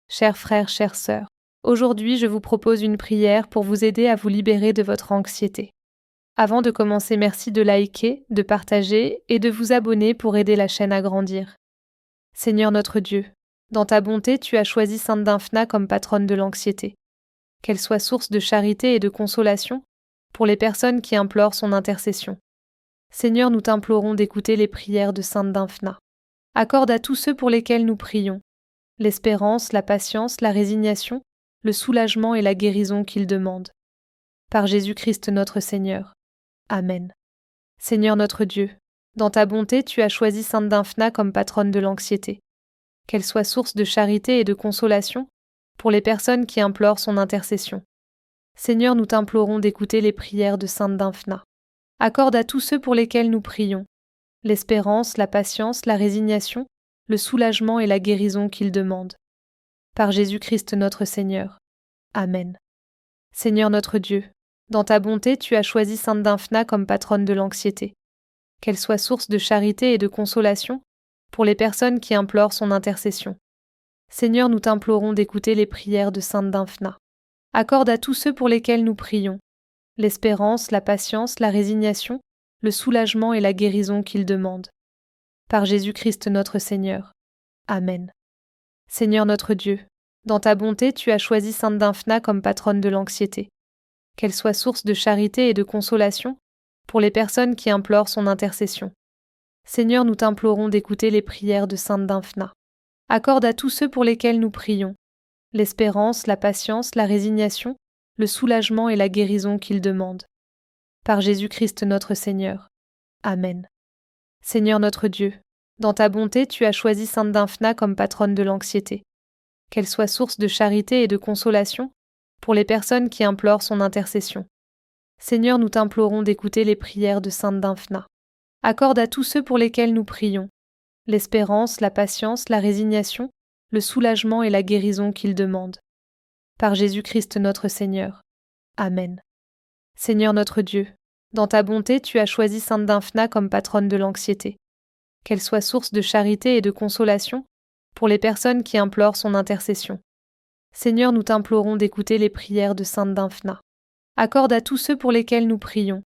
Chers frères, chères sœurs, aujourd'hui je vous propose une prière pour vous aider à vous libérer de votre anxiété. Avant de commencer, merci de liker, de partager et de vous abonner pour aider la chaîne à grandir. Seigneur notre Dieu, dans ta bonté, tu as choisi Sainte Dymphna comme patronne de l'anxiété. Qu'elle soit source de charité et de consolation pour les personnes qui implorent son intercession. Seigneur, nous t'implorons d'écouter les prières de Sainte Dymphna. Accorde à tous ceux pour lesquels nous prions l'espérance, la patience, la résignation, le soulagement et la guérison qu'ils demandent. Par Jésus-Christ notre Seigneur. Amen. Seigneur notre Dieu, dans ta bonté, tu as choisi Sainte Dymphna comme patronne de l'anxiété. Qu'elle soit source de charité et de consolation pour les personnes qui implorent son intercession. Seigneur, nous t'implorons d'écouter les prières de Sainte Dymphna. Accorde à tous ceux pour lesquels nous prions l'espérance, la patience, la résignation, le soulagement et la guérison qu'ils demandent. Par Jésus-Christ notre Seigneur. Amen. Seigneur notre Dieu, dans ta bonté, tu as choisi Sainte Dymphna comme patronne de l'anxiété. Qu'elle soit source de charité et de consolation pour les personnes qui implorent son intercession. Seigneur, nous t'implorons d'écouter les prières de Sainte Dymphna. Accorde à tous ceux pour lesquels nous prions l'espérance, la patience, la résignation, le soulagement et la guérison qu'ils demandent. Par Jésus-Christ notre Seigneur. Amen. Seigneur notre Dieu, dans ta bonté, tu as choisi Sainte Dymphna comme patronne de l'anxiété. Qu'elle soit source de charité et de consolation pour les personnes qui implorent son intercession. Seigneur, nous t'implorons d'écouter les prières de Sainte Dymphna. Accorde à tous ceux pour lesquels nous prions l'espérance, la patience, la résignation, le soulagement et la guérison qu'ils demandent. Par Jésus-Christ notre Seigneur. Amen. Seigneur notre Dieu, dans ta bonté, tu as choisi Sainte Dymphna comme patronne de l'anxiété. Qu'elle soit source de charité et de consolation pour les personnes qui implorent son intercession. Seigneur, nous t'implorons d'écouter les prières de Sainte Dymphna. Accorde à tous ceux pour lesquels nous prions l'espérance, la patience, la résignation, le soulagement et la guérison qu'ils demandent. Par Jésus-Christ notre Seigneur. Amen. Seigneur notre Dieu, dans ta bonté, tu as choisi Sainte Dymphna comme patronne de l'anxiété. Qu'elle soit source de charité et de consolation pour les personnes qui implorent son intercession. Seigneur, nous t'implorons d'écouter les prières de Sainte Dymphna. Accorde à tous ceux pour lesquels nous prions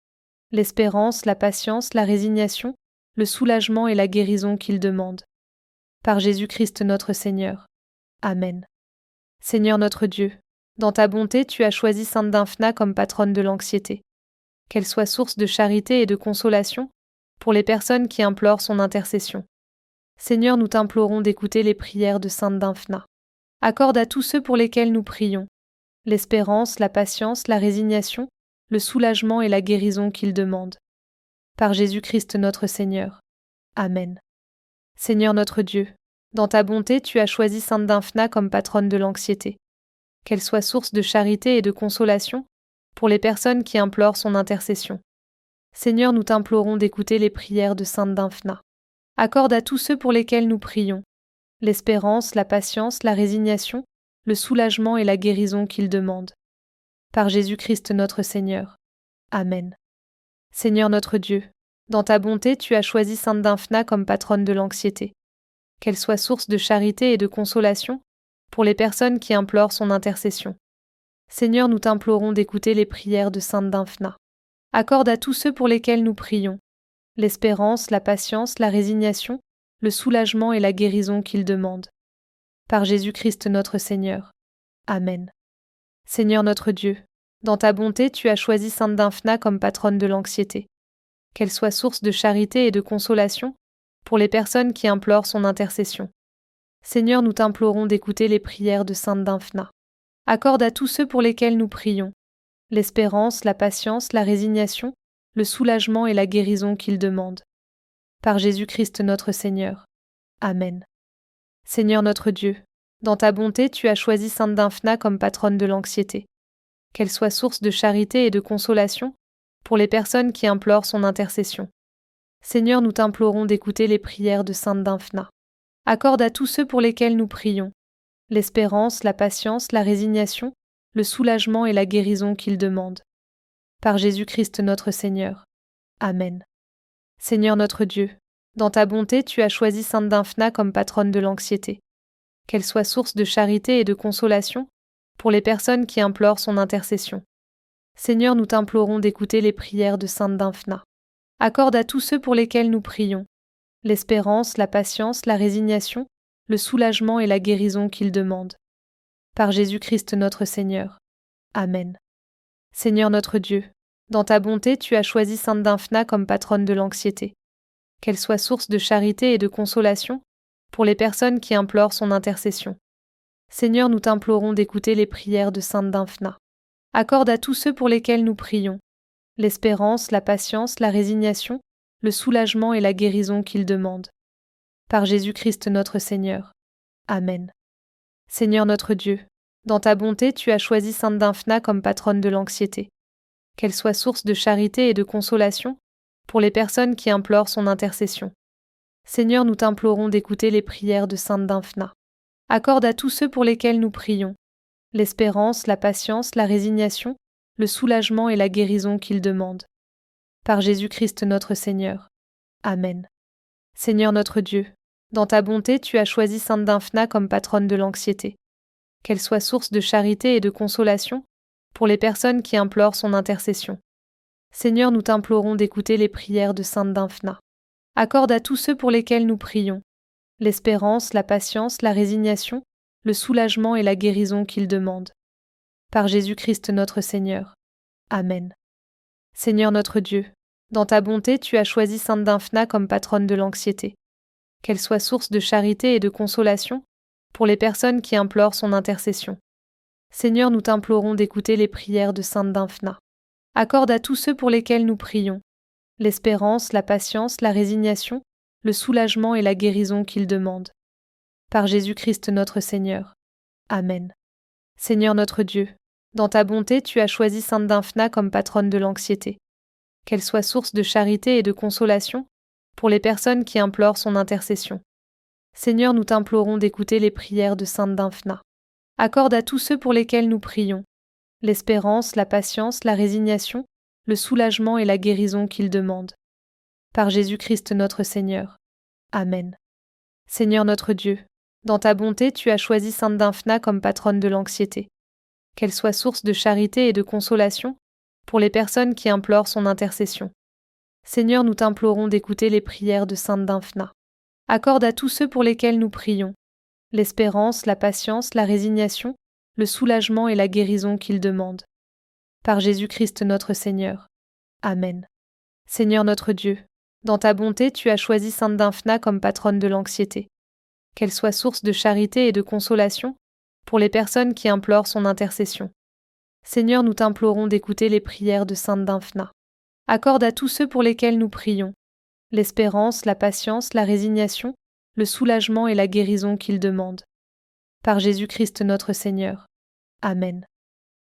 l'espérance, la patience, la résignation, le soulagement et la guérison qu'ils demandent. Par Jésus-Christ notre Seigneur. Amen. Seigneur notre Dieu, dans ta bonté, tu as choisi Sainte Dymphna comme patronne de l'anxiété. Qu'elle soit source de charité et de consolation pour les personnes qui implorent son intercession. Seigneur, nous t'implorons d'écouter les prières de Sainte Dymphna. Accorde à tous ceux pour lesquels nous prions l'espérance, la patience, la résignation, le soulagement et la guérison qu'ils demandent. Par Jésus-Christ notre Seigneur. Amen. Seigneur notre Dieu, dans ta bonté, tu as choisi Sainte Dymphna comme patronne de l'anxiété. Qu'elle soit source de charité et de consolation pour les personnes qui implorent son intercession. Seigneur, nous t'implorons d'écouter les prières de Sainte Dymphna. Accorde à tous ceux pour lesquels nous prions l'espérance, la patience, la résignation, le soulagement et la guérison qu'ils demandent. Par Jésus-Christ notre Seigneur. Amen. Seigneur notre Dieu, dans ta bonté, tu as choisi Sainte Dymphna comme patronne de l'anxiété. Qu'elle soit source de charité et de consolation pour les personnes qui implorent son intercession. Seigneur, nous t'implorons d'écouter les prières de Sainte Dymphna. Accorde à tous ceux pour lesquels nous prions l'espérance, la patience, la résignation, le soulagement et la guérison qu'ils demandent. Par Jésus-Christ notre Seigneur. Amen. Seigneur notre Dieu, dans ta bonté, tu as choisi Sainte Dymphna comme patronne de l'anxiété. Qu'elle soit source de charité et de consolation pour les personnes qui implorent son intercession. Seigneur, nous t'implorons d'écouter les prières de Sainte Dymphna. Accorde à tous ceux pour lesquels nous prions l'espérance, la patience, la résignation, le soulagement et la guérison qu'ils demandent. Par Jésus-Christ notre Seigneur. Amen. Seigneur notre Dieu, dans ta bonté, tu as choisi Sainte Dymphna comme patronne de l'anxiété. Qu'elle soit source de charité et de consolation pour les personnes qui implorent son intercession. Seigneur, nous t'implorons d'écouter les prières de Sainte Dymphna. Accorde à tous ceux pour lesquels nous prions l'espérance, la patience, la résignation, le soulagement et la guérison qu'ils demandent. Par Jésus-Christ notre Seigneur. Amen. Seigneur notre Dieu, dans ta bonté, tu as choisi Sainte Dymphna comme patronne de l'anxiété. qu'elle soit source de charité et de consolation pour les personnes qui implorent son intercession. Seigneur, nous t'implorons d'écouter les prières de Sainte Dymphna. Accorde à tous ceux pour lesquels nous prions l'espérance, la patience, la résignation, le soulagement et la guérison qu'ils demandent. Par Jésus-Christ notre Seigneur. Amen. Seigneur notre Dieu, dans ta bonté, tu as choisi Sainte Dymphna comme patronne de l'anxiété. Qu'elle soit source de charité et de consolation pour les personnes qui implorent son intercession. Seigneur, nous t'implorons d'écouter les prières de Sainte Dymphna. Accorde à tous ceux pour lesquels nous prions l'espérance, la patience, la résignation, le soulagement et la guérison qu'ils demandent. Par Jésus-Christ notre Seigneur. Amen. Seigneur notre Dieu, dans ta bonté, tu as choisi Sainte Dymphna comme patronne de l'anxiété. Qu'elle soit source de charité et de consolation pour les personnes qui implorent son intercession. Seigneur, nous t'implorons d'écouter les prières de Sainte Dymphna. Accorde à tous ceux pour lesquels nous prions l'espérance, la patience, la résignation, le soulagement et la guérison qu'ils demandent. Par Jésus-Christ notre Seigneur. Amen. Seigneur notre Dieu, dans ta bonté, tu as choisi Sainte Dymphna comme patronne de l'anxiété. Qu'elle soit source de charité et de consolation pour les personnes qui implorent son intercession. Seigneur, nous t'implorons d'écouter les prières de Sainte Dymphna. Accorde à tous ceux pour lesquels nous prions l'espérance, la patience, la résignation, le soulagement et la guérison qu'ils demandent. Par Jésus-Christ notre Seigneur. Amen. Seigneur notre Dieu, dans ta bonté, tu as choisi Sainte Dymphna comme patronne de l'anxiété. Qu'elle soit source de charité et de consolation pour les personnes qui implorent son intercession. Seigneur, nous t'implorons d'écouter les prières de Sainte Dymphna. Accorde à tous ceux pour lesquels nous prions l'espérance, la patience, la résignation, le soulagement et la guérison qu'ils demandent. Par Jésus-Christ notre Seigneur. Amen. Seigneur notre Dieu, dans ta bonté, tu as choisi Sainte Dymphna comme patronne de l'anxiété. Qu'elle soit source de charité et de consolation pour les personnes qui implorent son intercession. Seigneur, nous t'implorons d'écouter les prières de Sainte Dymphna. Accorde à tous ceux pour lesquels nous prions l'espérance, la patience, la résignation, le soulagement et la guérison qu'ils demandent. Par Jésus-Christ notre Seigneur. Amen. Seigneur notre Dieu, dans ta bonté, tu as choisi Sainte Dymphna comme patronne de l'anxiété. Qu'elle soit source de charité et de consolation pour les personnes qui implorent son intercession. Seigneur, nous t'implorons d'écouter les prières de Sainte Dymphna. Accorde à tous ceux pour lesquels nous prions l'espérance, la patience, la résignation, le soulagement et la guérison qu'ils demandent. Par Jésus-Christ notre Seigneur. Amen. Seigneur notre Dieu, dans ta bonté, tu as choisi Sainte Dymphna comme patronne de l'anxiété. Qu'elle soit source de charité et de consolation pour les personnes qui implorent son intercession. Seigneur, nous t'implorons d'écouter les prières de Sainte Dymphna. Accorde à tous ceux pour lesquels nous prions l'espérance, la patience, la résignation, le soulagement et la guérison qu'ils demandent. Par Jésus-Christ notre Seigneur. Amen.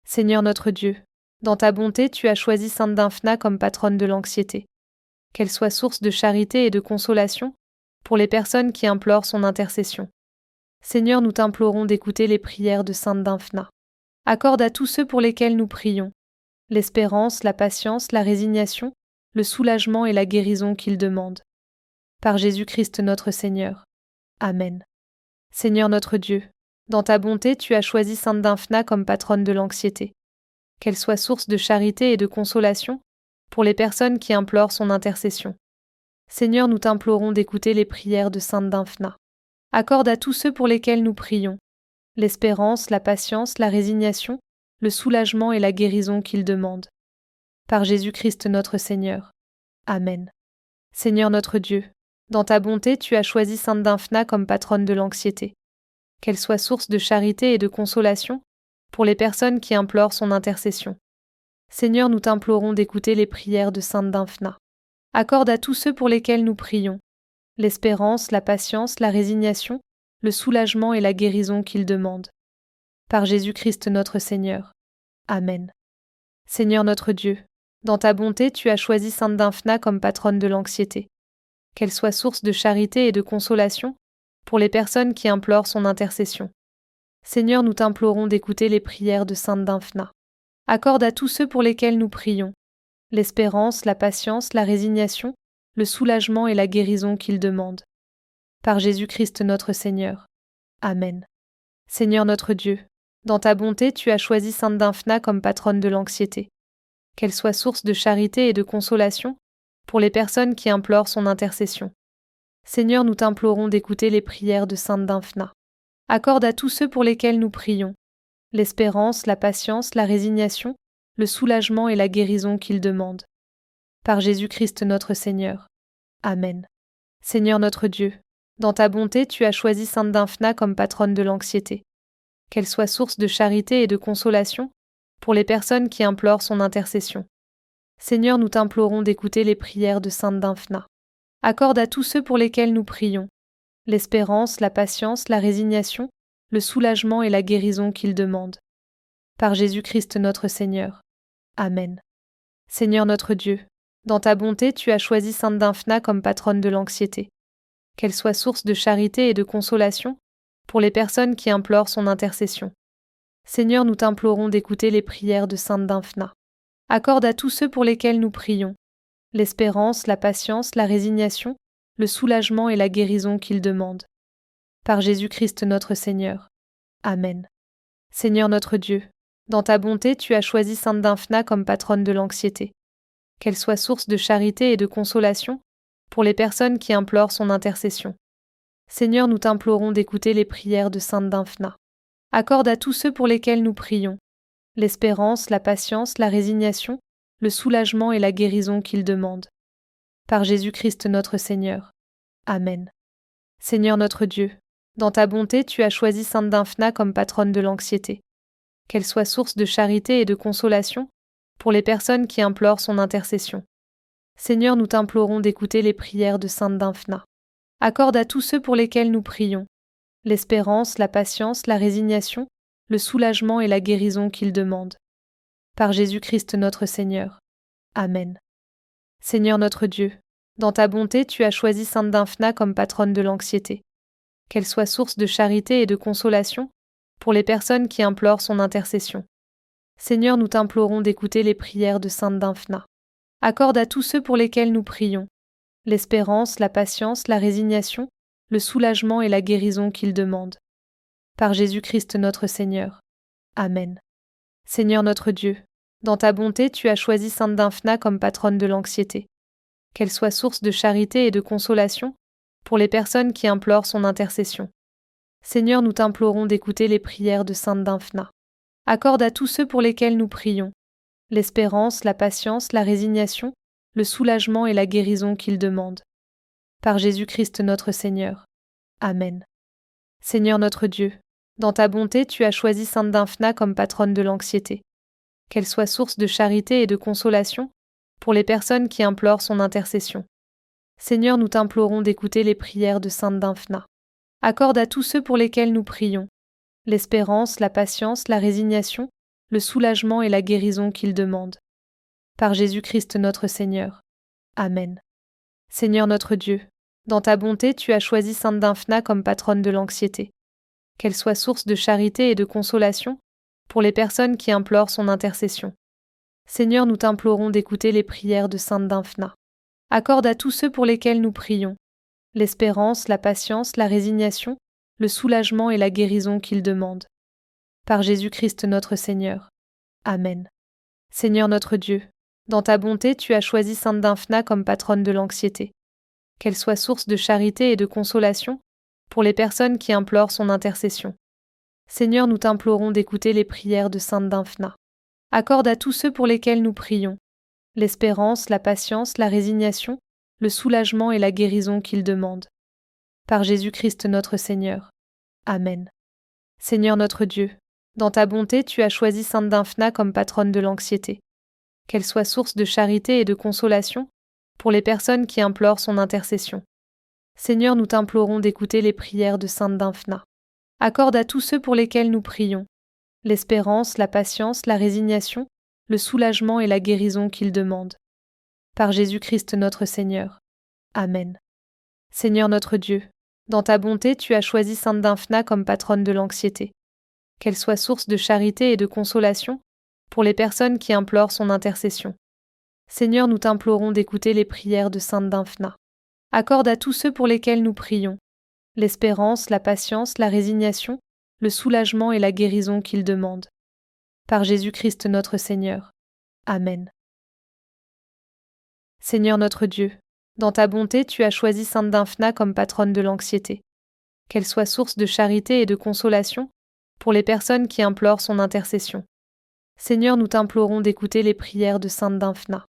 Seigneur notre Dieu, dans ta bonté, tu as choisi Sainte Dymphna comme patronne de l'anxiété. Qu'elle soit source de charité et de consolation pour les personnes qui implorent son intercession. Seigneur, nous t'implorons d'écouter les prières de Sainte Dymphna. Accorde à tous ceux pour lesquels nous prions l'espérance, la patience, la résignation, le soulagement et la guérison qu'ils demandent. Par Jésus-Christ notre Seigneur. Amen. Seigneur notre Dieu, dans ta bonté, tu as choisi Sainte Dymphna comme patronne de l'anxiété. Qu'elle soit source de charité et de consolation pour les personnes qui implorent son intercession. Seigneur, nous t'implorons d'écouter les prières de Sainte Dymphna. Accorde à tous ceux pour lesquels nous prions l'espérance, la patience, la résignation, le soulagement et la guérison qu'ils demandent. Par Jésus-Christ notre Seigneur. Amen. Seigneur notre Dieu, dans ta bonté, tu as choisi Sainte Dymphna comme patronne de l'anxiété. Qu'elle soit source de charité et de consolation pour les personnes qui implorent son intercession. Seigneur, nous t'implorons d'écouter les prières de Sainte Dymphna. Accorde à tous ceux pour lesquels nous prions l'espérance, la patience, la résignation, le soulagement et la guérison qu'ils demandent. Par Jésus-Christ notre Seigneur. Amen. Seigneur notre Dieu, dans ta bonté, tu as choisi Sainte Dymphna comme patronne de l'anxiété. Qu'elle soit source de charité et de consolation pour les personnes qui implorent son intercession. Seigneur, nous t'implorons d'écouter les prières de Sainte Dymphna. Accorde à tous ceux pour lesquels nous prions l'espérance, la patience, la résignation, le soulagement et la guérison qu'ils demandent. Par Jésus-Christ notre Seigneur. Amen. Seigneur notre Dieu, dans ta bonté, tu as choisi Sainte Dymphna comme patronne de l'anxiété. Qu'elle soit source de charité et de consolation pour les personnes qui implorent son intercession. Seigneur, nous t'implorons d'écouter les prières de Sainte Dymphna. Accorde à tous ceux pour lesquels nous prions l'espérance, la patience, la résignation, le soulagement et la guérison qu'ils demandent. Par Jésus-Christ notre Seigneur. Amen. Seigneur notre Dieu, dans ta bonté, tu as choisi Sainte Dymphna comme patronne de l'anxiété. Qu'elle soit source de charité et de consolation pour les personnes qui implorent son intercession. Seigneur, nous t'implorons d'écouter les prières de Sainte Dymphna. Accorde à tous ceux pour lesquels nous prions l'espérance, la patience, la résignation, le soulagement et la guérison qu'ils demandent. Par Jésus-Christ notre Seigneur. Amen. Seigneur notre Dieu, dans ta bonté, tu as choisi Sainte Dymphna comme patronne de l'anxiété. Qu'elle soit source de charité et de consolation pour les personnes qui implorent son intercession. Seigneur, nous t'implorons d'écouter les prières de Sainte Dymphna. Accorde à tous ceux pour lesquels nous prions l'espérance, la patience, la résignation, le soulagement et la guérison qu'ils demandent. Par Jésus-Christ notre Seigneur. Amen. Seigneur notre Dieu, dans ta bonté, tu as choisi Sainte Dymphna comme patronne de l'anxiété. Qu'elle soit source de charité et de consolation pour les personnes qui implorent son intercession. Seigneur, nous t'implorons d'écouter les prières de Sainte Dymphna. Accorde à tous ceux pour lesquels nous prions l'espérance, la patience, la résignation, le soulagement et la guérison qu'ils demandent. Par Jésus-Christ notre Seigneur. Amen. Seigneur notre Dieu, dans ta bonté, tu as choisi Sainte Dymphna comme patronne de l'anxiété. Qu'elle soit source de charité et de consolation pour les personnes qui implorent son intercession. Seigneur, nous t'implorons d'écouter les prières de Sainte Dymphna. Accorde à tous ceux pour lesquels nous prions l'espérance, la patience, la résignation, le soulagement et la guérison qu'ils demandent. Par Jésus-Christ notre Seigneur. Amen. Seigneur notre Dieu, dans ta bonté, tu as choisi Sainte Dymphna comme patronne de l'anxiété. Qu'elle soit source de charité et de consolation pour les personnes qui implorent son intercession. Seigneur, nous t'implorons d'écouter les prières de Sainte Dymphna. Accorde à tous ceux pour lesquels nous prions l'espérance, la patience, la résignation, le soulagement et la guérison qu'ils demandent. Par Jésus-Christ notre Seigneur. Amen. Seigneur notre Dieu, dans ta bonté, tu as choisi Sainte Dymphna comme patronne de l'anxiété. Qu'elle soit source de charité et de consolation pour les personnes qui implorent son intercession. Seigneur, nous t'implorons d'écouter les prières de Sainte Dymphna. Accorde à tous ceux pour lesquels nous prions l'espérance, la patience, la résignation, le soulagement et la guérison qu'ils demandent. Par Jésus-Christ notre Seigneur. Amen. Seigneur notre Dieu, dans ta bonté, tu as choisi Sainte Dymphna comme patronne de l'anxiété. Qu'elle soit source de charité et de consolation pour les personnes qui implorent son intercession. Seigneur, nous t'implorons d'écouter les prières de Sainte Dymphna. Accorde à tous ceux pour lesquels nous prions l'espérance, la patience, la résignation, le soulagement et la guérison qu'ils demandent. Par Jésus-Christ notre Seigneur. Amen. Seigneur notre Dieu, dans ta bonté, tu as choisi Sainte Dymphna comme patronne de l'anxiété. Qu'elle soit source de charité et de consolation pour les personnes qui implorent son intercession. Seigneur, nous t'implorons d'écouter les prières de Sainte Dymphna. Accorde à tous ceux pour lesquels nous prions l'espérance, la patience, la résignation, le soulagement et la guérison qu'ils demandent. Par Jésus-Christ notre Seigneur. Amen. Seigneur notre Dieu, dans ta bonté, tu as choisi Sainte Dymphna comme patronne de l'anxiété. Qu'elle soit source de charité et de consolation pour les personnes qui implorent son intercession. Seigneur, nous t'implorons d'écouter les prières de Sainte Dymphna. Accorde à tous ceux pour lesquels nous prions l'espérance, la patience, la résignation, le soulagement et la guérison qu'ils demandent. Par Jésus-Christ notre Seigneur. Amen. Seigneur notre Dieu, dans ta bonté, tu as choisi Sainte Dymphna comme patronne de l'anxiété. Qu'elle soit source de charité et de consolation pour les personnes qui implorent son intercession. Seigneur, nous t'implorons d'écouter les prières de Sainte Dymphna. Accorde à tous ceux pour lesquels nous prions l'espérance, la patience, la résignation, le soulagement et la guérison qu'ils demandent. Par Jésus-Christ notre Seigneur. Amen. Seigneur notre Dieu, dans ta bonté, tu as choisi Sainte Dymphna comme patronne de l'anxiété. Qu'elle soit source de charité et de consolation pour les personnes qui implorent son intercession. Seigneur, nous t'implorons d'écouter les prières de Sainte Dymphna. Accorde à tous ceux pour lesquels nous prions l'espérance, la patience, la résignation, le soulagement et la guérison qu'ils demandent. Par Jésus-Christ notre Seigneur. Amen. Seigneur notre Dieu, dans ta bonté, tu as choisi Sainte Dymphna comme patronne de l'anxiété. Qu'elle soit source de charité et de consolation pour les personnes qui implorent son intercession. Seigneur, nous t'implorons d'écouter les prières de Sainte Dymphna.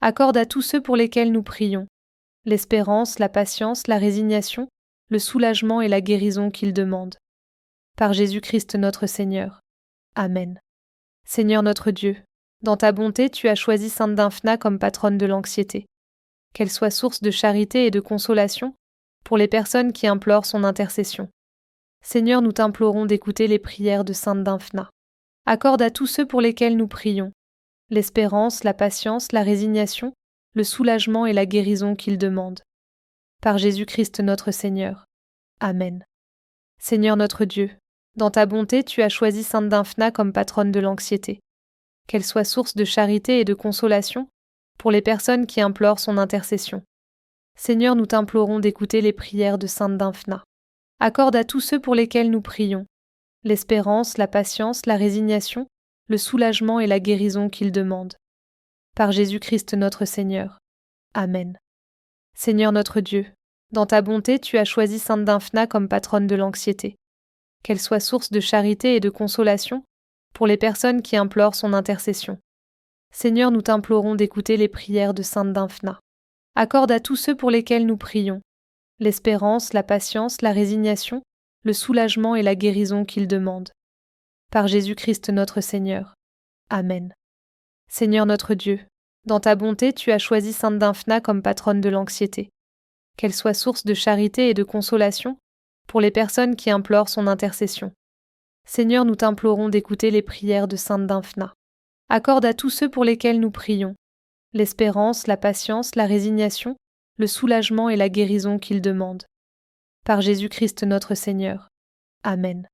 Accorde à tous ceux pour lesquels nous prions l'espérance, la patience, la résignation, le soulagement et la guérison qu'ils demandent. Par Jésus-Christ notre Seigneur. Amen. Seigneur notre Dieu, dans ta bonté, tu as choisi Sainte Dymphna comme patronne de l'anxiété. Qu'elle soit source de charité et de consolation pour les personnes qui implorent son intercession. Seigneur, nous t'implorons d'écouter les prières de Sainte Dymphna. Accorde à tous ceux pour lesquels nous prions l'espérance, la patience, la résignation, le soulagement et la guérison qu'ils demandent. Par Jésus-Christ notre Seigneur. Amen. Seigneur notre Dieu, dans ta bonté, tu as choisi Sainte Dymphna comme patronne de l'anxiété. Qu'elle soit source de charité et de consolation pour les personnes qui implorent son intercession. Seigneur, nous t'implorons d'écouter les prières de Sainte Dymphna. Accorde à tous ceux pour lesquels nous prions l'espérance, la patience, la résignation, le soulagement et la guérison qu'ils demandent. Par Jésus-Christ notre Seigneur. Amen. Seigneur notre Dieu, dans ta bonté, tu as choisi Sainte Dymphna comme patronne de l'anxiété. Qu'elle soit source de charité et de consolation pour les personnes qui implorent son intercession. Seigneur, nous t'implorons d'écouter les prières de Sainte Dymphna. Accorde à tous ceux pour lesquels nous prions l'espérance, la patience, la résignation, le soulagement et la guérison qu'ils demandent. Par Jésus-Christ notre Seigneur. Amen. Seigneur notre Dieu, dans ta bonté, tu as choisi Sainte Dymphna comme patronne de l'anxiété. Qu'elle soit source de charité et de consolation pour les personnes qui implorent son intercession. Seigneur, nous t'implorons d'écouter les prières de Sainte Dymphna. Accorde à tous ceux pour lesquels nous prions l'espérance, la patience, la résignation, le soulagement et la guérison qu'ils demandent. Par Jésus-Christ notre Seigneur. Amen.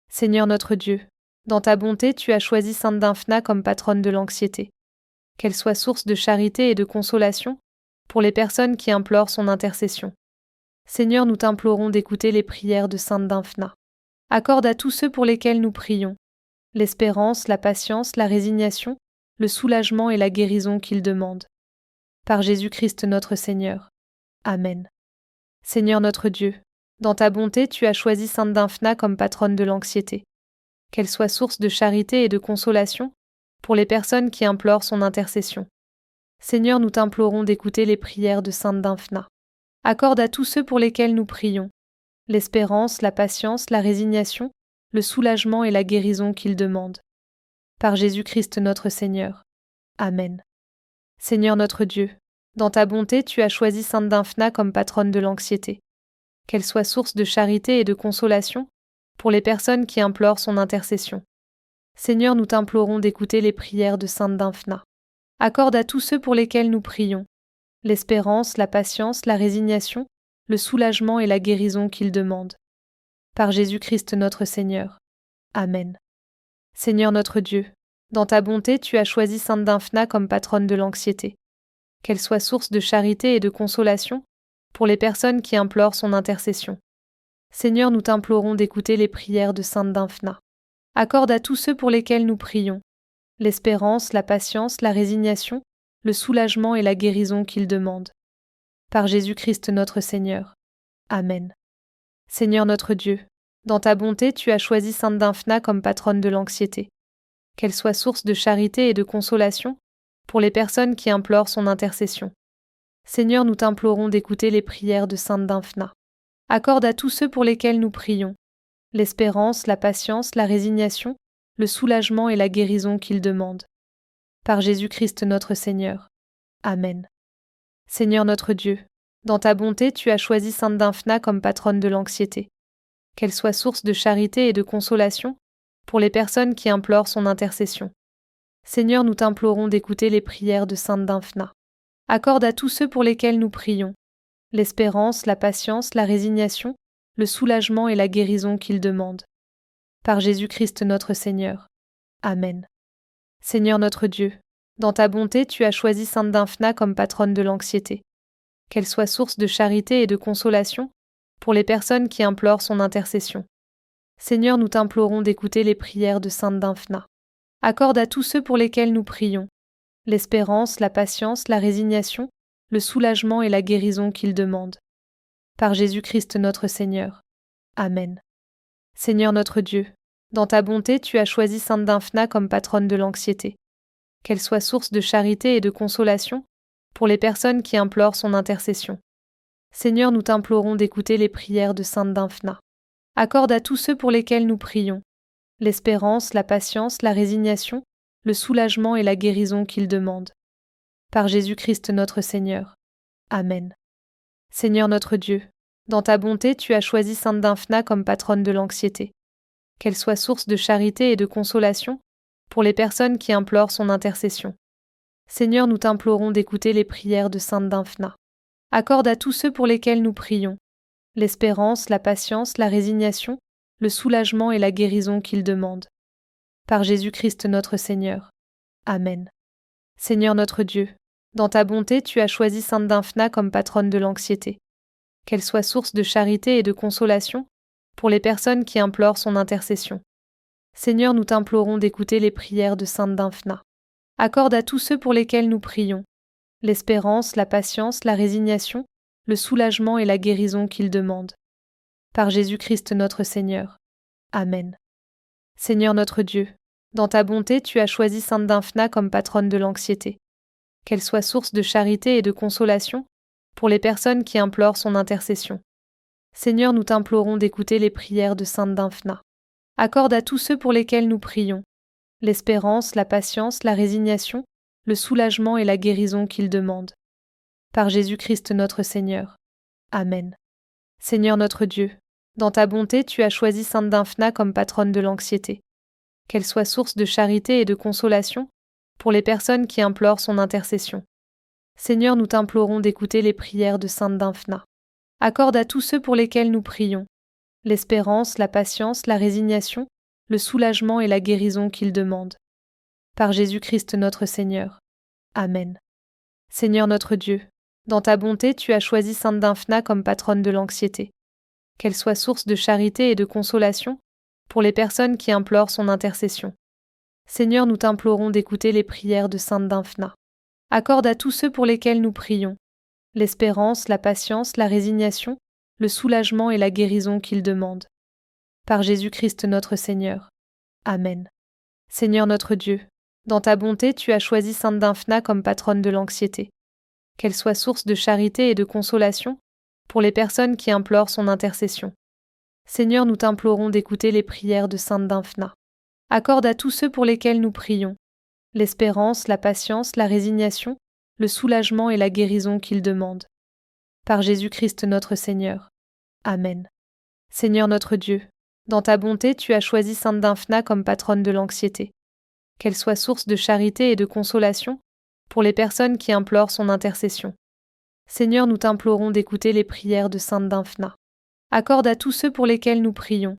Seigneur notre Dieu, dans ta bonté, tu as choisi Sainte Dymphna comme patronne de l'anxiété. Qu'elle soit source de charité et de consolation pour les personnes qui implorent son intercession. Seigneur, nous t'implorons d'écouter les prières de Sainte Dymphna. Accorde à tous ceux pour lesquels nous prions l'espérance, la patience, la résignation, le soulagement et la guérison qu'ils demandent. Par Jésus-Christ notre Seigneur. Amen. Seigneur notre Dieu, dans ta bonté, tu as choisi Sainte Dymphna comme patronne de l'anxiété. Qu'elle soit source de charité et de consolation pour les personnes qui implorent son intercession. Seigneur, nous t'implorons d'écouter les prières de Sainte Dymphna. Accorde à tous ceux pour lesquels nous prions l'espérance, la patience, la résignation, le soulagement et la guérison qu'ils demandent. Par Jésus-Christ notre Seigneur. Amen. Seigneur notre Dieu, dans ta bonté, tu as choisi Sainte Dymphna comme patronne de l'anxiété. Qu'elle soit source de charité et de consolation pour les personnes qui implorent son intercession. Seigneur, nous t'implorons d'écouter les prières de Sainte Dymphna. Accorde à tous ceux pour lesquels nous prions l'espérance, la patience, la résignation, le soulagement et la guérison qu'ils demandent. Par Jésus-Christ notre Seigneur. Amen. Seigneur notre Dieu, dans ta bonté, tu as choisi Sainte Dymphna comme patronne de l'anxiété. Qu'elle soit source de charité et de consolation pour les personnes qui implorent son intercession. Seigneur, nous t'implorons d'écouter les prières de Sainte Dymphna. Accorde à tous ceux pour lesquels nous prions l'espérance, la patience, la résignation, le soulagement et la guérison qu'ils demandent. Par Jésus-Christ notre Seigneur. Amen. Seigneur notre Dieu, dans ta bonté, tu as choisi Sainte Dymphna comme patronne de l'anxiété. Qu'elle soit source de charité et de consolation pour les personnes qui implorent son intercession. Seigneur, nous t'implorons d'écouter les prières de Sainte Dymphna. Accorde à tous ceux pour lesquels nous prions l'espérance, la patience, la résignation, le soulagement et la guérison qu'ils demandent. Par Jésus-Christ notre Seigneur. Amen. Seigneur notre Dieu, dans ta bonté, tu as choisi Sainte Dymphna comme patronne de l'anxiété. Qu'elle soit source de charité et de consolation pour les personnes qui implorent son intercession. Seigneur, nous t'implorons d'écouter les prières de Sainte Dymphna. Accorde à tous ceux pour lesquels nous prions l'espérance, la patience, la résignation, le soulagement et la guérison qu'ils demandent. Par Jésus-Christ notre Seigneur. Amen. Seigneur notre Dieu, dans ta bonté, tu as choisi Sainte Dymphna comme patronne de l'anxiété. Qu'elle soit source de charité et de consolation pour les personnes qui implorent son intercession. Seigneur, nous t'implorons d'écouter les prières de Sainte Dymphna. Accorde à tous ceux pour lesquels nous prions l'espérance, la patience, la résignation, le soulagement et la guérison qu'ils demandent. Par Jésus-Christ notre Seigneur. Amen. Seigneur notre Dieu, dans ta bonté, tu as choisi Sainte Dymphna comme patronne de l'anxiété. Qu'elle soit source de charité et de consolation pour les personnes qui implorent son intercession. Seigneur, nous t'implorons d'écouter les prières de Sainte Dymphna. Accorde à tous ceux pour lesquels nous prions l'espérance, la patience, la résignation, le soulagement et la guérison qu'ils demandent. Par Jésus-Christ notre Seigneur. Amen. Seigneur notre Dieu, dans ta bonté, tu as choisi Sainte Dymphna comme patronne de l'anxiété. Qu'elle soit source de charité et de consolation pour les personnes qui implorent son intercession. Seigneur, nous t'implorons d'écouter les prières de Sainte Dymphna. Accorde à tous ceux pour lesquels nous prions l'espérance, la patience, la résignation, le soulagement et la guérison qu'ils demandent. Par Jésus-Christ notre Seigneur. Amen. Seigneur notre Dieu, dans ta bonté, tu as choisi Sainte Dymphna comme patronne de l'anxiété. Qu'elle soit source de charité et de consolation pour les personnes qui implorent son intercession. Seigneur, nous t'implorons d'écouter les prières de Sainte Dymphna. Accorde à tous ceux pour lesquels nous prions l'espérance, la patience, la résignation, le soulagement et la guérison qu'ils demandent. Par Jésus-Christ notre Seigneur. Amen. Seigneur notre Dieu, dans ta bonté, tu as choisi Sainte Dymphna comme patronne de l'anxiété. Qu'elle soit source de charité et de consolation pour les personnes qui implorent son intercession. Seigneur, nous t'implorons d'écouter les prières de Sainte Dymphna. Accorde à tous ceux pour lesquels nous prions l'espérance, la patience, la résignation, le soulagement et la guérison qu'ils demandent. Par Jésus-Christ notre Seigneur. Amen. Seigneur notre Dieu, dans ta bonté, tu as choisi Sainte Dymphna comme patronne de l'anxiété. Qu'elle soit source de charité et de consolation pour les personnes qui implorent son intercession. Seigneur, nous t'implorons d'écouter les prières de Sainte Dymphna. Accorde à tous ceux pour lesquels nous prions l'espérance, la patience, la résignation, le soulagement et la guérison qu'ils demandent. Par Jésus-Christ notre Seigneur. Amen. Seigneur notre Dieu, dans ta bonté, tu as choisi Sainte Dymphna comme patronne de l'anxiété. Qu'elle soit source de charité et de consolation pour les personnes qui implorent son intercession. Seigneur, nous t'implorons d'écouter les prières de Sainte Dymphna. Accorde à tous ceux pour lesquels nous prions l'espérance, la patience, la résignation, le soulagement et la guérison qu'ils demandent. Par Jésus-Christ notre Seigneur. Amen. Seigneur notre Dieu, dans ta bonté, tu as choisi Sainte Dymphna comme patronne de l'anxiété. Qu'elle soit source de charité et de consolation pour les personnes qui implorent son intercession. Seigneur, nous t'implorons d'écouter les prières de Sainte Dymphna. Accorde à tous ceux pour lesquels nous prions l'espérance, la patience, la résignation, le soulagement et la guérison qu'ils demandent. Par Jésus-Christ notre Seigneur. Amen. Seigneur notre Dieu, dans ta bonté, tu as choisi Sainte Dymphna comme patronne de l'anxiété. Qu'elle soit source de charité et de consolation pour les personnes qui implorent son intercession. Seigneur, nous t'implorons d'écouter les prières de Sainte Dymphna. Accorde à tous ceux pour lesquels nous prions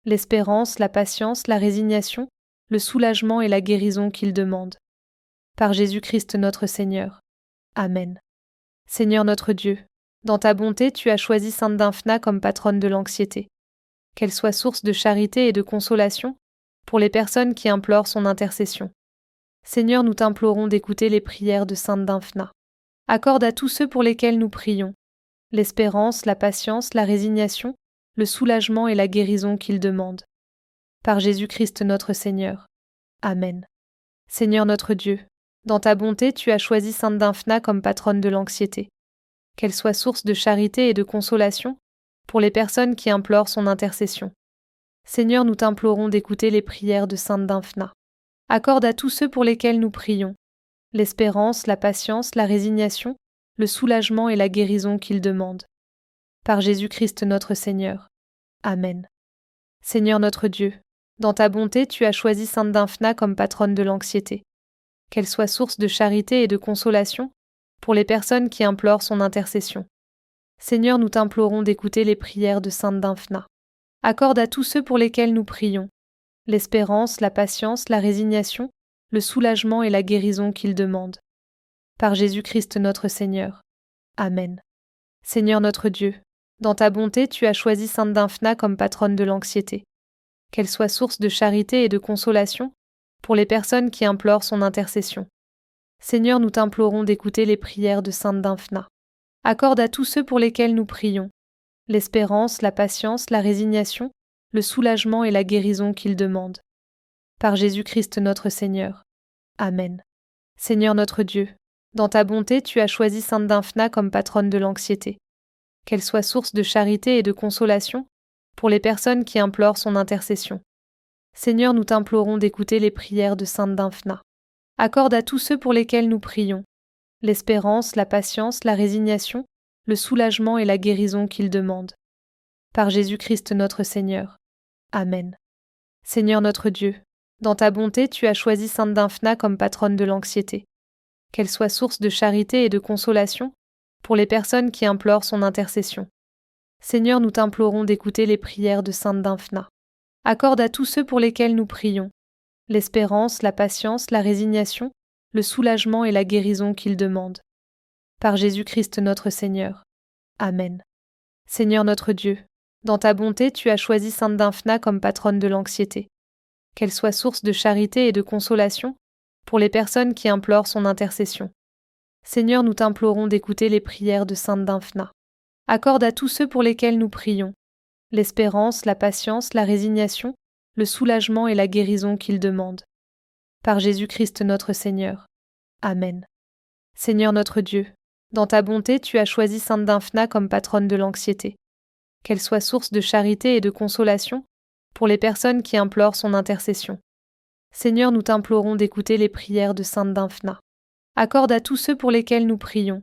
l'espérance, la patience, la résignation, le soulagement et la guérison qu'ils demandent. Par Jésus-Christ notre Seigneur. Amen. Seigneur notre Dieu, dans ta bonté, tu as choisi Sainte Dymphna comme patronne de l'anxiété. Qu'elle soit source de charité et de consolation pour les personnes qui implorent son intercession. Seigneur, nous t'implorons d'écouter les prières de Sainte Dymphna. Accorde à tous ceux pour lesquels nous prions l'espérance, la patience, la résignation, le soulagement et la guérison qu'ils demandent. Par Jésus-Christ notre Seigneur. Amen. Seigneur notre Dieu, dans ta bonté, tu as choisi Sainte Dymphna comme patronne de l'anxiété. Qu'elle soit source de charité et de consolation pour les personnes qui implorent son intercession. Seigneur, nous t'implorons d'écouter les prières de Sainte Dymphna. Accorde à tous ceux pour lesquels nous prions l'espérance, la patience, la résignation, le soulagement et la guérison qu'ils demandent. Par Jésus-Christ notre Seigneur. Amen. Seigneur notre Dieu, dans ta bonté, tu as choisi Sainte Dymphna comme patronne de l'anxiété. Qu'elle soit source de charité et de consolation pour les personnes qui implorent son intercession. Seigneur, nous t'implorons d'écouter les prières de Sainte Dymphna. Accorde à tous ceux pour lesquels nous prions l'espérance, la patience, la résignation, le soulagement et la guérison qu'ils demandent. Par Jésus-Christ notre Seigneur. Amen. Seigneur notre Dieu, dans ta bonté, tu as choisi Sainte Dymphna comme patronne de l'anxiété. qu'elle soit source de charité et de consolation pour les personnes qui implorent son intercession. Seigneur, nous t'implorons d'écouter les prières de Sainte Dymphna. Accorde à tous ceux pour lesquels nous prions l'espérance, la patience, la résignation, le soulagement et la guérison qu'ils demandent. Par Jésus-Christ notre Seigneur. Amen. Seigneur notre Dieu, dans ta bonté, tu as choisi Sainte Dymphna comme patronne de l'anxiété. Qu'elle soit source de charité et de consolation pour les personnes qui implorent son intercession. Seigneur, nous t'implorons d'écouter les prières de Sainte Dymphna. Accorde à tous ceux pour lesquels nous prions l'espérance, la patience, la résignation, le soulagement et la guérison qu'ils demandent. Par Jésus-Christ notre Seigneur. Amen. Seigneur notre Dieu, dans ta bonté, tu as choisi Sainte Dymphna comme patronne de l'anxiété. Qu'elle soit source de charité et de consolation pour les personnes qui implorent son intercession. Seigneur, nous t'implorons d'écouter les prières de Sainte Dymphna. Accorde à tous ceux pour lesquels nous prions l'espérance, la patience, la résignation, le soulagement et la guérison qu'ils demandent. Par Jésus-Christ notre Seigneur. Amen. Seigneur notre Dieu, dans ta bonté, tu as choisi Sainte Dymphna comme patronne de l'anxiété. Qu'elle soit source de charité et de consolation pour les personnes qui implorent son intercession. Seigneur, nous t'implorons d'écouter les prières de Sainte Dymphna. Accorde à tous ceux pour lesquels nous prions l'espérance, la patience, la résignation, le soulagement et la guérison qu'ils demandent. Par Jésus-Christ notre Seigneur. Amen. Seigneur notre Dieu, dans ta bonté, tu as choisi Sainte Dymphna comme patronne de l'anxiété. Qu'elle soit source de charité et de consolation pour les personnes qui implorent son intercession. Seigneur, nous t'implorons d'écouter les prières de Sainte Dymphna. Accorde à tous ceux pour lesquels nous prions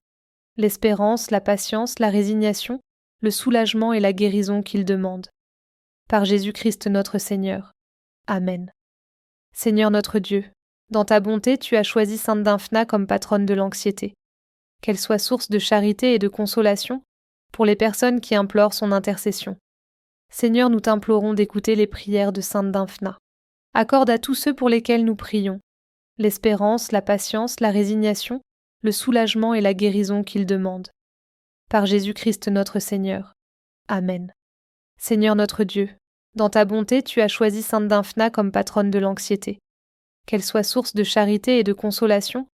l'espérance, la patience, la résignation, le soulagement et la guérison qu'ils demandent. Par Jésus-Christ notre Seigneur. Amen. Seigneur notre Dieu, dans ta bonté, tu as choisi Sainte Dymphna comme patronne de l'anxiété. Qu'elle soit source de charité et de consolation pour les personnes qui implorent son intercession. Seigneur, nous t'implorons d'écouter les prières de Sainte Dymphna. Accorde à tous ceux pour lesquels nous prions l'espérance, la patience, la résignation, le soulagement et la guérison qu'ils demandent. Par Jésus-Christ notre Seigneur. Amen. Seigneur notre Dieu, dans ta bonté, tu as choisi Sainte Dymphna comme patronne de l'anxiété. Qu'elle soit source de charité et de consolation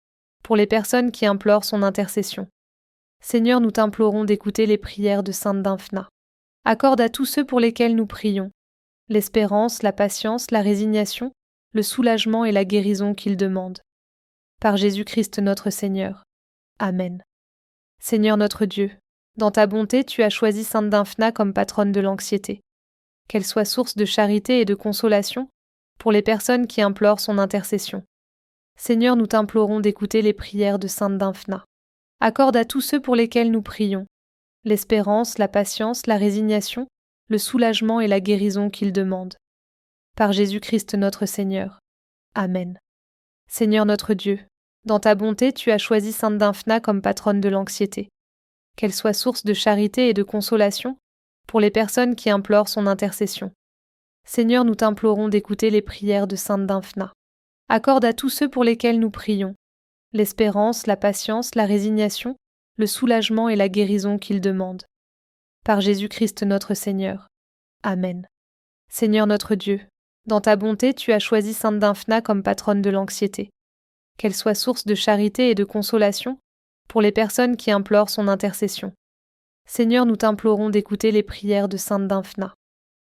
pour les personnes qui implorent son intercession. Seigneur, nous t'implorons d'écouter les prières de Sainte Dymphna. Accorde à tous ceux pour lesquels nous prions l'espérance, la patience, la résignation, le soulagement et la guérison qu'ils demandent. Par Jésus-Christ notre Seigneur. Amen. Seigneur notre Dieu, dans ta bonté, tu as choisi Sainte Dymphna comme patronne de l'anxiété. Qu'elle soit source de charité et de consolation pour les personnes qui implorent son intercession. Seigneur, nous t'implorons d'écouter les prières de Sainte Dymphna. Accorde à tous ceux pour lesquels nous prions l'espérance, la patience, la résignation, le soulagement et la guérison qu'ils demandent. Par Jésus-Christ notre Seigneur. Amen. Seigneur notre Dieu, dans ta bonté, tu as choisi Sainte Dymphna comme patronne de l'anxiété. Qu'elle soit source de charité et de consolation pour les personnes qui implorent son intercession. Seigneur, nous t'implorons d'écouter les prières de Sainte Dymphna. Accorde à tous ceux pour lesquels nous prions l'espérance, la patience, la résignation, le soulagement et la guérison qu'ils demandent. Par Jésus-Christ notre Seigneur. Amen. Seigneur notre Dieu, dans ta bonté, tu as choisi Sainte Dymphna comme patronne de l'anxiété. Qu'elle soit source de charité et de consolation pour les personnes qui implorent son intercession. Seigneur, nous t'implorons d'écouter les prières de Sainte Dymphna.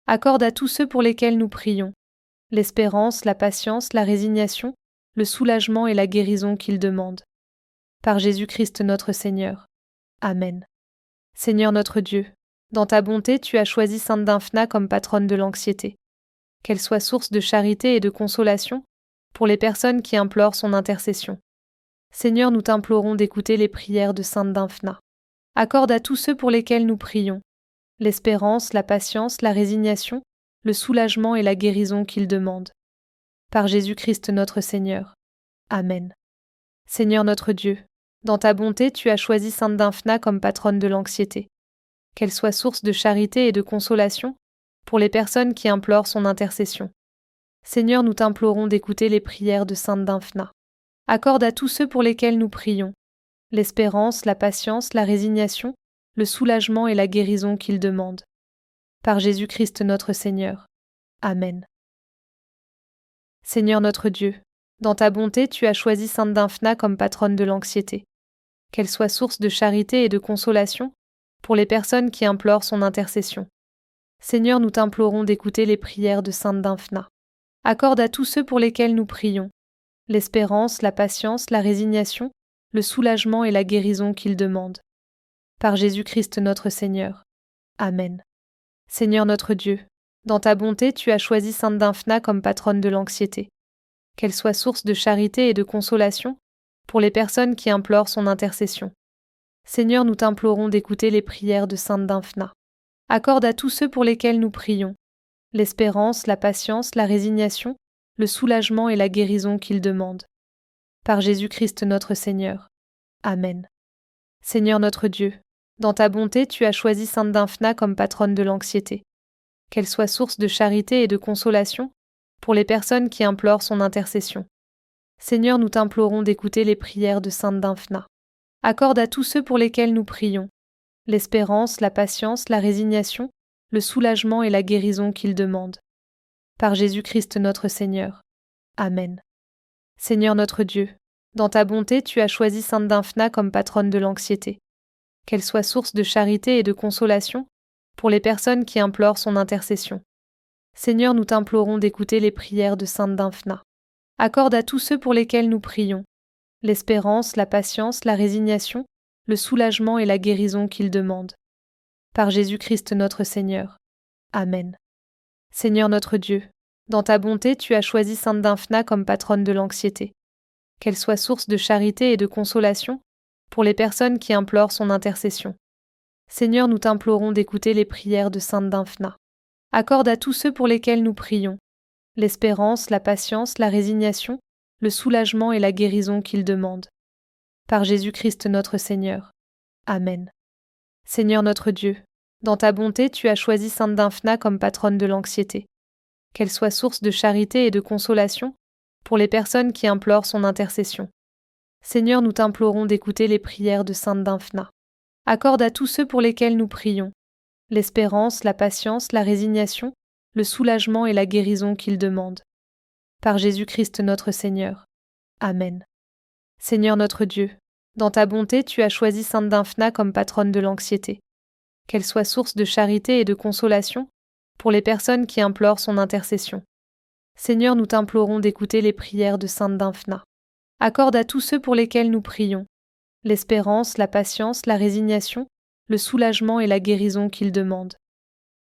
Accorde à tous ceux pour lesquels nous prions l'espérance, la patience, la résignation, le soulagement et la guérison qu'ils demandent. Par Jésus-Christ notre Seigneur. Amen. Seigneur notre Dieu, dans ta bonté, tu as choisi Sainte Dymphna comme patronne de l'anxiété. Qu'elle soit source de charité et de consolation pour les personnes qui implorent son intercession. Seigneur, nous t'implorons d'écouter les prières de Sainte Dymphna. Accorde à tous ceux pour lesquels nous prions l'espérance, la patience, la résignation, le soulagement et la guérison qu'ils demandent. Par Jésus-Christ notre Seigneur. Amen. Seigneur notre Dieu, dans ta bonté, tu as choisi Sainte Dymphna comme patronne de l'anxiété. Qu'elle soit source de charité et de consolation pour les personnes qui implorent son intercession. Seigneur, nous t'implorons d'écouter les prières de Sainte Dymphna. Accorde à tous ceux pour lesquels nous prions l'espérance, la patience, la résignation, le soulagement et la guérison qu'ils demandent. Par Jésus-Christ notre Seigneur. Amen. Seigneur notre Dieu, dans ta bonté, tu as choisi Sainte Dymphna comme patronne de l'anxiété. Qu'elle soit source de charité et de consolation pour les personnes qui implorent son intercession. Seigneur, nous t'implorons d'écouter les prières de Sainte Dymphna. Accorde à tous ceux pour lesquels nous prions l'espérance, la patience, la résignation, le soulagement et la guérison qu'ils demandent. Par Jésus-Christ notre Seigneur. Amen. Seigneur notre Dieu, dans ta bonté, tu as choisi Sainte Dymphna comme patronne de l'anxiété. Qu'elle soit source de charité et de consolation pour les personnes qui implorent son intercession. Seigneur, nous t'implorons d'écouter les prières de Sainte Dymphna. Accorde à tous ceux pour lesquels nous prions l'espérance, la patience, la résignation, le soulagement et la guérison qu'ils demandent. Par Jésus-Christ notre Seigneur. Amen. Seigneur notre Dieu, dans ta bonté, tu as choisi Sainte Dymphna comme patronne de l'anxiété. Qu'elle soit source de charité et de consolation pour les personnes qui implorent son intercession. Seigneur, nous t'implorons d'écouter les prières de Sainte Dymphna. Accorde à tous ceux pour lesquels nous prions l'espérance, la patience, la résignation, le soulagement et la guérison qu'ils demandent. Par Jésus-Christ notre Seigneur. Amen. Seigneur notre Dieu, dans ta bonté, tu as choisi Sainte Dymphna comme patronne de l'anxiété. Qu'elle soit source de charité et de consolation pour les personnes qui implorent son intercession. Seigneur, nous t'implorons d'écouter les prières de Sainte Dymphna. Accorde à tous ceux pour lesquels nous prions l'espérance, la patience, la résignation, le soulagement et la guérison qu'ils demandent. Par Jésus-Christ notre Seigneur. Amen. Seigneur notre Dieu, dans ta bonté, tu as choisi Sainte Dymphna comme patronne de l'anxiété. Qu'elle soit source de charité et de consolation pour les personnes qui implorent son intercession. Seigneur, nous t'implorons d'écouter les prières de Sainte Dymphna. Accorde à tous ceux pour lesquels nous prions l'espérance, la patience, la résignation, le soulagement et la guérison qu'ils demandent. Par Jésus-Christ notre Seigneur. Amen. Seigneur notre Dieu, dans ta bonté, tu as choisi Sainte Dymphna comme patronne de l'anxiété. Qu'elle soit source de charité et de consolation pour les personnes qui implorent son intercession. Seigneur, nous t'implorons d'écouter les prières de Sainte Dymphna. Accorde à tous ceux pour lesquels nous prions l'espérance, la patience, la résignation, le soulagement et la guérison qu'ils demandent. Par Jésus-Christ notre Seigneur. Amen. Seigneur notre Dieu, dans ta bonté, tu as choisi Sainte Dymphna comme patronne de l'anxiété. Qu'elle soit source de charité et de consolation pour les personnes qui implorent son intercession. Seigneur, nous t'implorons d'écouter les prières de Sainte Dymphna. Accorde à tous ceux pour lesquels nous prions l'espérance, la patience, la résignation, le soulagement et la guérison qu'ils demandent.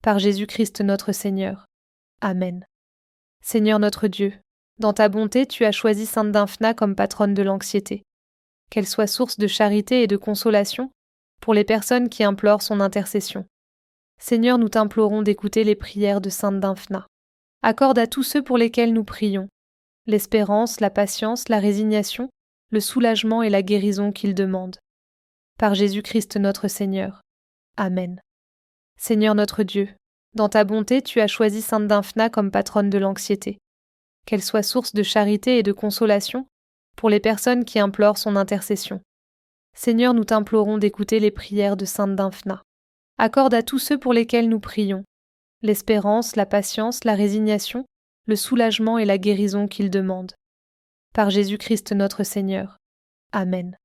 Par Jésus-Christ notre Seigneur. Amen. Seigneur notre Dieu, dans ta bonté, tu as choisi Sainte Dymphna comme patronne de l'anxiété. Qu'elle soit source de charité et de consolation pour les personnes qui implorent son intercession. Seigneur, nous t'implorons d'écouter les prières de Sainte Dymphna. Accorde à tous ceux pour lesquels nous prions l'espérance, la patience, la résignation, le soulagement et la guérison qu'ils demandent. Par Jésus-Christ notre Seigneur. Amen. Seigneur notre Dieu, dans ta bonté, tu as choisi Sainte Dymphna comme patronne de l'anxiété. Qu'elle soit source de charité et de consolation pour les personnes qui implorent son intercession. Seigneur, nous t'implorons d'écouter les prières de Sainte Dymphna. Accorde à tous ceux pour lesquels nous prions l'espérance, la patience, la résignation, le soulagement et la guérison qu'ils demandent. Par Jésus-Christ notre Seigneur. Amen.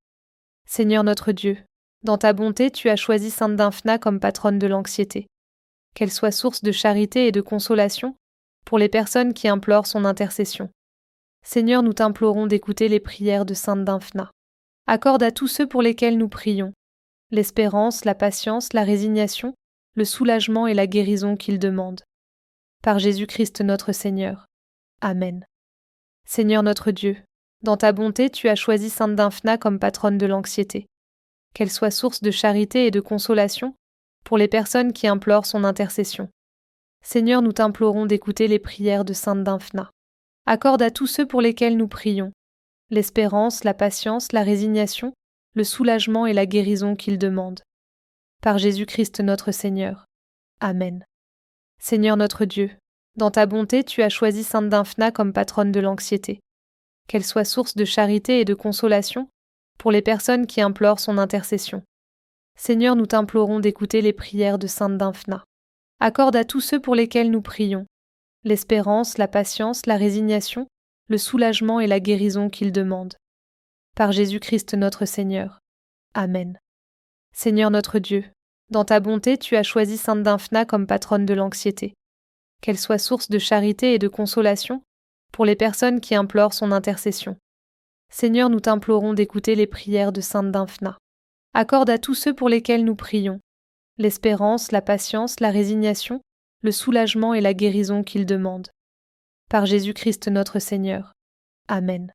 Seigneur notre Dieu, dans ta bonté, tu as choisi Sainte Dymphna comme patronne de l'anxiété. Qu'elle soit source de charité et de consolation pour les personnes qui implorent son intercession. Seigneur, nous t'implorons d'écouter les prières de Sainte Dymphna. Accorde à tous ceux pour lesquels nous prions l'espérance, la patience, la résignation, le soulagement et la guérison qu'ils demandent. Par Jésus-Christ notre Seigneur. Amen. Seigneur notre Dieu, dans ta bonté, tu as choisi Sainte Dymphna comme patronne de l'anxiété. Qu'elle soit source de charité et de consolation pour les personnes qui implorent son intercession. Seigneur, nous t'implorons d'écouter les prières de Sainte Dymphna. Accorde à tous ceux pour lesquels nous prions l'espérance, la patience, la résignation, le soulagement et la guérison qu'ils demandent. Par Jésus-Christ notre Seigneur. Amen. Seigneur notre Dieu, dans ta bonté, tu as choisi Sainte Dymphna comme patronne de l'anxiété. Qu'elle soit source de charité et de consolation pour les personnes qui implorent son intercession. Seigneur, nous t'implorons d'écouter les prières de Sainte Dymphna. Accorde à tous ceux pour lesquels nous prions l'espérance, la patience, la résignation, le soulagement et la guérison qu'ils demandent. Par Jésus-Christ notre Seigneur. Amen. Seigneur notre Dieu, dans ta bonté, tu as choisi Sainte Dymphna comme patronne de l'anxiété. Qu'elle soit source de charité et de consolation pour les personnes qui implorent son intercession. Seigneur, nous t'implorons d'écouter les prières de Sainte Dymphna. Accorde à tous ceux pour lesquels nous prions l'espérance, la patience, la résignation, le soulagement et la guérison qu'ils demandent. Par Jésus-Christ notre Seigneur. Amen.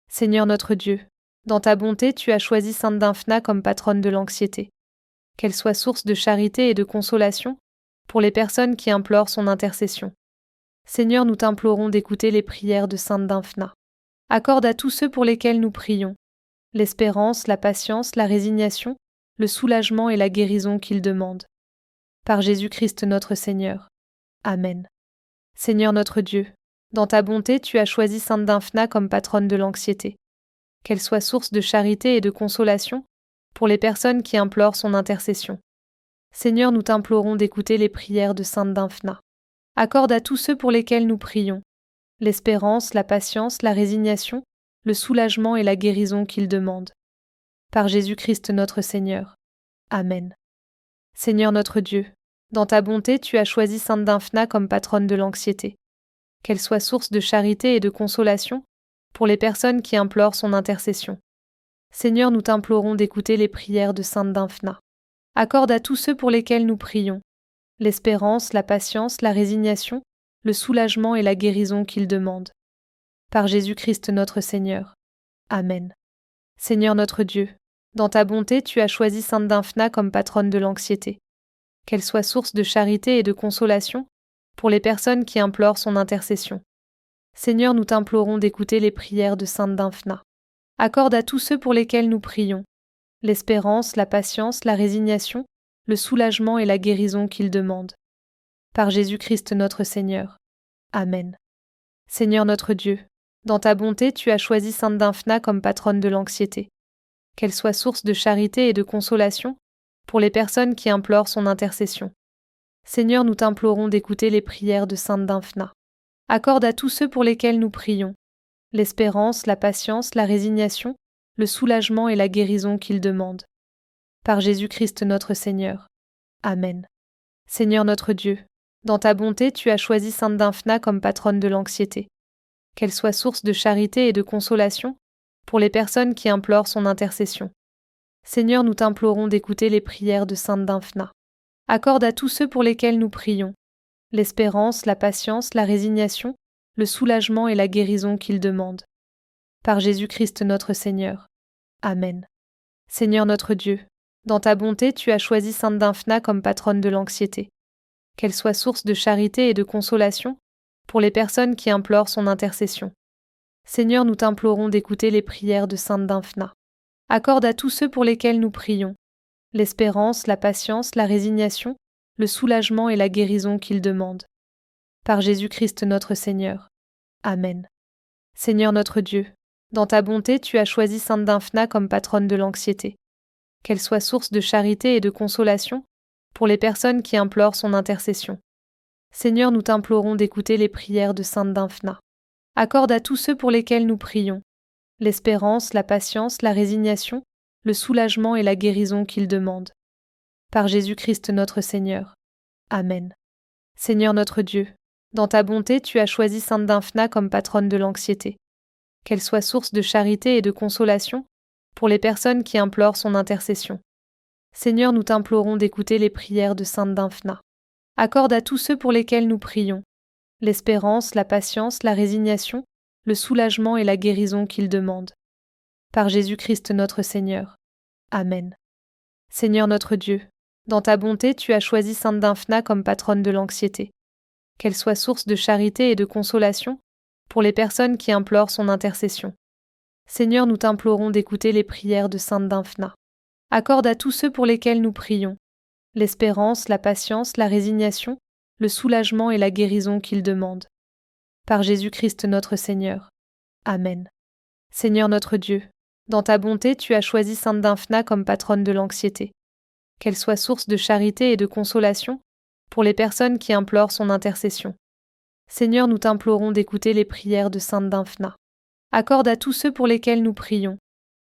Seigneur notre Dieu, dans ta bonté, tu as choisi Sainte Dymphna comme patronne de l'anxiété. Qu'elle soit source de charité et de consolation pour les personnes qui implorent son intercession. Seigneur, nous t'implorons d'écouter les prières de Sainte Dymphna. Accorde à tous ceux pour lesquels nous prions l'espérance, la patience, la résignation, le soulagement et la guérison qu'ils demandent. Par Jésus-Christ notre Seigneur. Amen. Seigneur notre Dieu, dans ta bonté, tu as choisi Sainte Dymphna comme patronne de l'anxiété. Qu'elle soit source de charité et de consolation pour les personnes qui implorent son intercession. Seigneur, nous t'implorons d'écouter les prières de Sainte Dymphna. Accorde à tous ceux pour lesquels nous prions l'espérance, la patience, la résignation, le soulagement et la guérison qu'ils demandent. Par Jésus-Christ notre Seigneur. Amen. Seigneur notre Dieu, dans ta bonté, tu as choisi Sainte Dymphna comme patronne de l'anxiété. Qu'elle soit source de charité et de consolation pour les personnes qui implorent son intercession. Seigneur, nous t'implorons d'écouter les prières de Sainte Dymphna. Accorde à tous ceux pour lesquels nous prions l'espérance, la patience, la résignation, le soulagement et la guérison qu'ils demandent. Par Jésus-Christ notre Seigneur. Amen. Seigneur notre Dieu, dans ta bonté, tu as choisi Sainte Dymphna comme patronne de l'anxiété. Qu'elle soit source de charité et de consolation pour les personnes qui implorent son intercession. Seigneur, nous t'implorons d'écouter les prières de Sainte Dymphna. Accorde à tous ceux pour lesquels nous prions l'espérance, la patience, la résignation, le soulagement et la guérison qu'ils demandent. Par Jésus-Christ notre Seigneur. Amen. Seigneur notre Dieu, dans ta bonté, tu as choisi Sainte Dymphna comme patronne de l'anxiété. Qu'elle soit source de charité et de consolation pour les personnes qui implorent son intercession. Seigneur, nous t'implorons d'écouter les prières de Sainte Dymphna. Accorde à tous ceux pour lesquels nous prions l'espérance, la patience, la résignation, le soulagement et la guérison qu'ils demandent. Par Jésus-Christ notre Seigneur. Amen. Seigneur notre Dieu, dans ta bonté, tu as choisi Sainte Dymphna comme patronne de l'anxiété. Qu'elle soit source de charité et de consolation pour les personnes qui implorent son intercession. Seigneur, nous t'implorons d'écouter les prières de Sainte Dymphna. Accorde à tous ceux pour lesquels nous prions l'espérance, la patience, la résignation, le soulagement et la guérison qu'ils demandent. Par Jésus-Christ notre Seigneur. Amen. Seigneur notre Dieu, dans ta bonté, tu as choisi Sainte Dymphna comme patronne de l'anxiété. Qu'elle soit source de charité et de consolation pour les personnes qui implorent son intercession. Seigneur, nous t'implorons d'écouter les prières de Sainte Dymphna. Accorde à tous ceux pour lesquels nous prions l'espérance, la patience, la résignation, le soulagement et la guérison qu'ils demandent. Par Jésus-Christ notre Seigneur. Amen. Seigneur notre Dieu, dans ta bonté, tu as choisi Sainte Dymphna comme patronne de l'anxiété. Qu'elle soit source de charité et de consolation pour les personnes qui implorent son intercession. Seigneur, nous t'implorons d'écouter les prières de Sainte Dymphna. Accorde à tous ceux pour lesquels nous prions l'espérance, la patience, la résignation, le soulagement et la guérison qu'ils demandent. Par Jésus-Christ notre Seigneur. Amen. Seigneur notre Dieu, dans ta bonté, tu as choisi Sainte Dymphna comme patronne de l'anxiété. Qu'elle soit source de charité et de consolation pour les personnes qui implorent son intercession. Seigneur, nous t'implorons d'écouter les prières de Sainte Dymphna. Accorde à tous ceux pour lesquels nous prions l'espérance, la patience, la résignation, le soulagement et la guérison qu'ils demandent. Par Jésus-Christ notre Seigneur. Amen. Seigneur notre Dieu, dans ta bonté, tu as choisi Sainte Dymphna comme patronne de l'anxiété. Qu'elle soit source de charité et de consolation pour les personnes qui implorent son intercession. Seigneur, nous t'implorons d'écouter les prières de Sainte Dymphna. Accorde à tous ceux pour lesquels nous prions l'espérance, la patience, la résignation, le soulagement et la guérison qu'ils demandent. Par Jésus-Christ notre Seigneur. Amen. Seigneur notre Dieu, dans ta bonté, tu as choisi Sainte Dymphna comme patronne de l'anxiété. Qu'elle soit source de charité et de consolation pour les personnes qui implorent son intercession. Seigneur, nous t'implorons d'écouter les prières de Sainte Dymphna. Accorde à tous ceux pour lesquels nous prions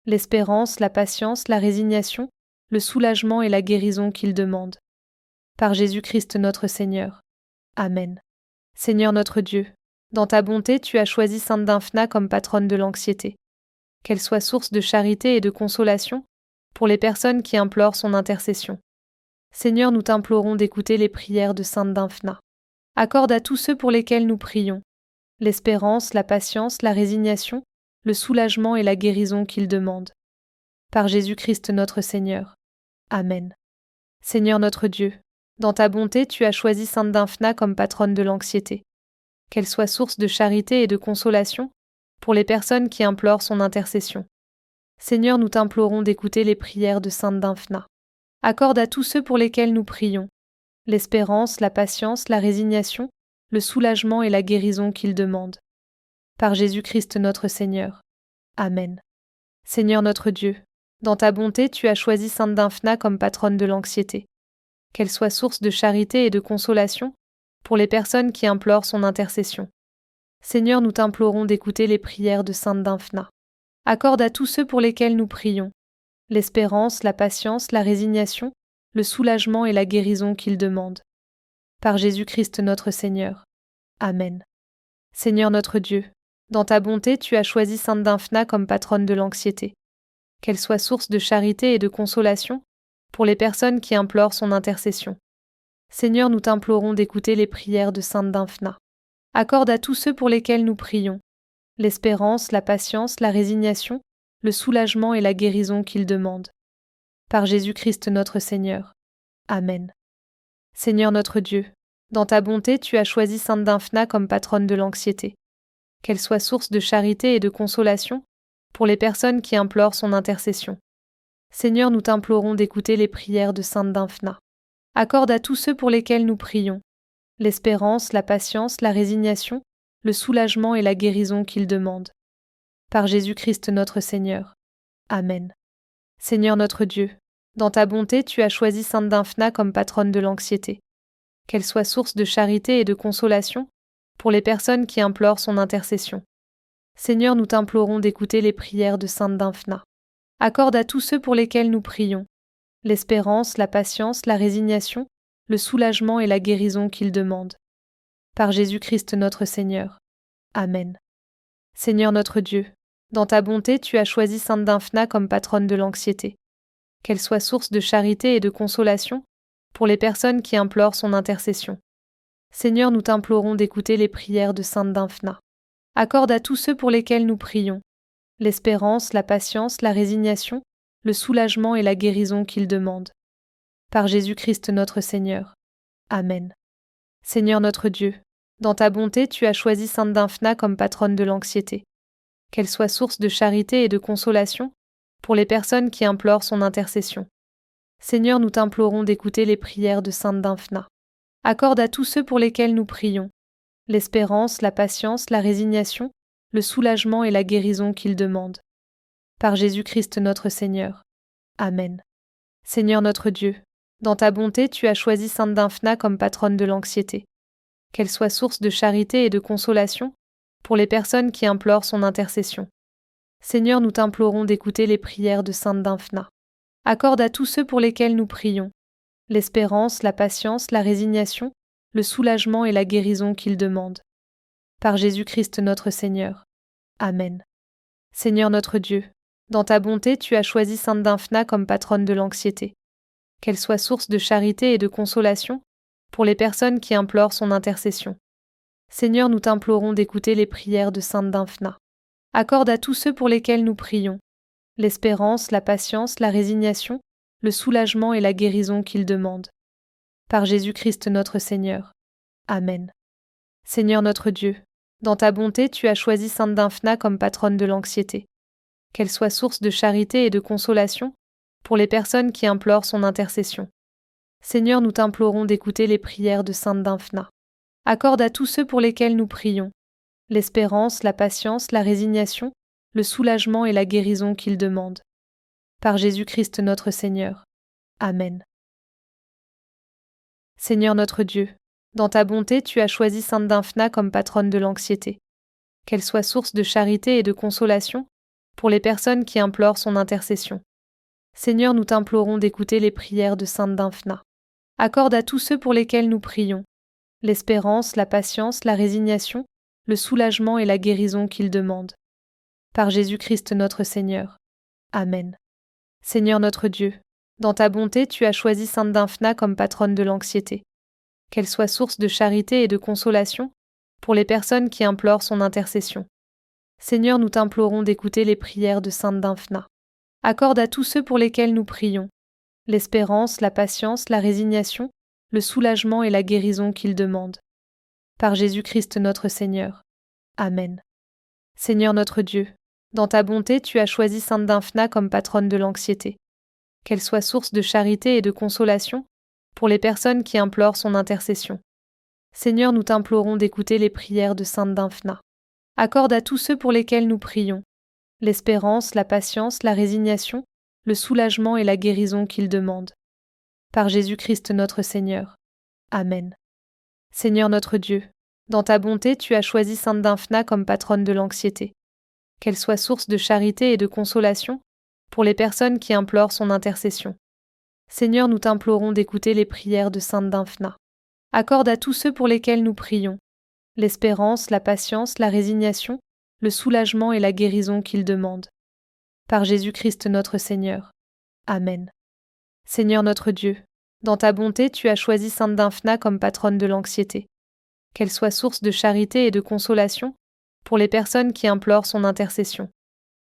l'espérance, la patience, la résignation, le soulagement et la guérison qu'ils demandent. Par Jésus-Christ notre Seigneur. Amen. Seigneur notre Dieu, dans ta bonté, tu as choisi Sainte Dymphna comme patronne de l'anxiété. Qu'elle soit source de charité et de consolation pour les personnes qui implorent son intercession. Seigneur, nous t'implorons d'écouter les prières de Sainte Dymphna. Accorde à tous ceux pour lesquels nous prions l'espérance, la patience, la résignation, le soulagement et la guérison qu'ils demandent. Par Jésus-Christ notre Seigneur. Amen. Seigneur notre Dieu, dans ta bonté, tu as choisi Sainte Dymphna comme patronne de l'anxiété. Qu'elle soit source de charité et de consolation pour les personnes qui implorent son intercession. Seigneur, nous t'implorons d'écouter les prières de Sainte Dymphna. Accorde à tous ceux pour lesquels nous prions l'espérance, la patience, la résignation, le soulagement et la guérison qu'ils demandent. Par Jésus-Christ notre Seigneur. Amen. Seigneur notre Dieu, dans ta bonté, tu as choisi Sainte Dymphna comme patronne de l'anxiété. Qu'elle soit source de charité et de consolation pour les personnes qui implorent son intercession. Seigneur, nous t'implorons d'écouter les prières de Sainte Dymphna. Accorde à tous ceux pour lesquels nous prions l'espérance, la patience, la résignation, le soulagement et la guérison qu'ils demandent. Par Jésus-Christ notre Seigneur. Amen. Seigneur notre Dieu, dans ta bonté, tu as choisi Sainte Dymphna comme patronne de l'anxiété. Qu'elle soit source de charité et de consolation pour les personnes qui implorent son intercession. Seigneur, nous t'implorons d'écouter les prières de Sainte Dymphna. Accorde à tous ceux pour lesquels nous prions l'espérance, la patience, la résignation, le soulagement et la guérison qu'ils demandent. Par Jésus-Christ notre Seigneur. Amen. Seigneur notre Dieu, dans ta bonté, tu as choisi Sainte Dymphna comme patronne de l'anxiété. Qu'elle soit source de charité et de consolation pour les personnes qui implorent son intercession. Seigneur, nous t'implorons d'écouter les prières de Sainte Dymphna. Accorde à tous ceux pour lesquels nous prions l'espérance, la patience, la résignation, le soulagement et la guérison qu'ils demandent. Par Jésus-Christ notre Seigneur. Amen. Seigneur notre Dieu, dans ta bonté, tu as choisi Sainte Dymphna comme patronne de l'anxiété. Qu'elle soit source de charité et de consolation pour les personnes qui implorent son intercession. Seigneur, nous t'implorons d'écouter les prières de Sainte Dymphna. Accorde à tous ceux pour lesquels nous prions l'espérance, la patience, la résignation, le soulagement et la guérison qu'ils demandent. Par Jésus-Christ notre Seigneur. Amen. Seigneur notre Dieu, dans ta bonté, tu as choisi Sainte Dymphna comme patronne de l'anxiété. Qu'elle soit source de charité et de consolation pour les personnes qui implorent son intercession. Seigneur, nous t'implorons d'écouter les prières de Sainte Dymphna. Accorde à tous ceux pour lesquels nous prions l'espérance, la patience, la résignation, le soulagement et la guérison qu'ils demandent. Par Jésus-Christ notre Seigneur. Amen. Seigneur notre Dieu, dans ta bonté, tu as choisi Sainte Dymphna comme patronne de l'anxiété. Qu'elle soit source de charité et de consolation pour les personnes qui implorent son intercession. Seigneur, nous t'implorons d'écouter les prières de Sainte Dymphna. Accorde à tous ceux pour lesquels nous prions l'espérance, la patience, la résignation, le soulagement et la guérison qu'ils demandent. Par Jésus-Christ notre Seigneur. Amen. Seigneur notre Dieu, dans ta bonté, tu as choisi Sainte Dymphna comme patronne de l'anxiété. Qu'elle soit source de charité et de consolation pour les personnes qui implorent son intercession. Seigneur, nous t'implorons d'écouter les prières de Sainte Dymphna. Accorde à tous ceux pour lesquels nous prions l'espérance, la patience, la résignation, le soulagement et la guérison qu'ils demandent. Par Jésus-Christ notre Seigneur. Amen. Seigneur notre Dieu, dans ta bonté, tu as choisi Sainte Dymphna comme patronne de l'anxiété. Qu'elle soit source de charité et de consolation pour les personnes qui implorent son intercession. Seigneur, nous t'implorons d'écouter les prières de Sainte Dymphna. Accorde à tous ceux pour lesquels nous prions l'espérance, la patience, la résignation, le soulagement et la guérison qu'ils demandent. Par Jésus-Christ notre Seigneur. Amen. Seigneur notre Dieu, dans ta bonté, tu as choisi Sainte Dymphna comme patronne de l'anxiété. Qu'elle soit source de charité et de consolation pour les personnes qui implorent son intercession. Seigneur, nous t'implorons d'écouter les prières de Sainte Dymphna. Accorde à tous ceux pour lesquels nous prions l'espérance, la patience, la résignation, le soulagement et la guérison qu'ils demandent. Par Jésus-Christ notre Seigneur. Amen. Seigneur notre Dieu, Dans ta bonté, tu as choisi Sainte Dymphna comme patronne de l'anxiété. Qu'elle soit source de charité et de consolation pour les personnes qui implorent son intercession. Seigneur, nous t'implorons d'écouter les prières de Sainte Dymphna. Accorde à tous ceux pour lesquels nous prions l'espérance, la patience, la résignation, le soulagement et la guérison qu'ils demandent. Par Jésus-Christ notre Seigneur. Amen. Seigneur notre Dieu, dans ta bonté, tu as choisi Sainte Dymphna comme patronne de l'anxiété. Qu'elle soit source de charité et de consolation pour les personnes qui implorent son intercession. Seigneur, nous t'implorons d'écouter les prières de Sainte Dymphna. Accorde à tous ceux pour lesquels nous prions l'espérance, la patience, la résignation, le soulagement et la guérison qu'ils demandent. Par Jésus-Christ notre Seigneur. Amen. Seigneur notre Dieu, dans ta bonté, tu as choisi Sainte Dymphna comme patronne de l'anxiété. Qu'elle soit source de charité et de consolation pour les personnes qui implorent son intercession. Seigneur, nous t'implorons d'écouter les prières de Sainte Dymphna. Accorde à tous ceux pour lesquels nous prions l'espérance, la patience, la résignation, le soulagement et la guérison qu'ils demandent. Par Jésus-Christ notre Seigneur. Amen. Seigneur notre Dieu, dans ta bonté, tu as choisi Sainte Dymphna comme patronne de l'anxiété. Qu'elle soit source de charité et de consolation pour les personnes qui implorent son intercession. Seigneur, nous t'implorons d'écouter les prières de Sainte Dymphna. Accorde à tous ceux pour lesquels nous prions l'espérance, la patience, la résignation, le soulagement et la guérison qu'ils demandent. Par Jésus-Christ notre Seigneur. Amen. Seigneur notre Dieu, dans ta bonté, tu as choisi Sainte Dymphna comme patronne de l'anxiété. Qu'elle soit source de charité et de consolation pour les personnes qui implorent son intercession.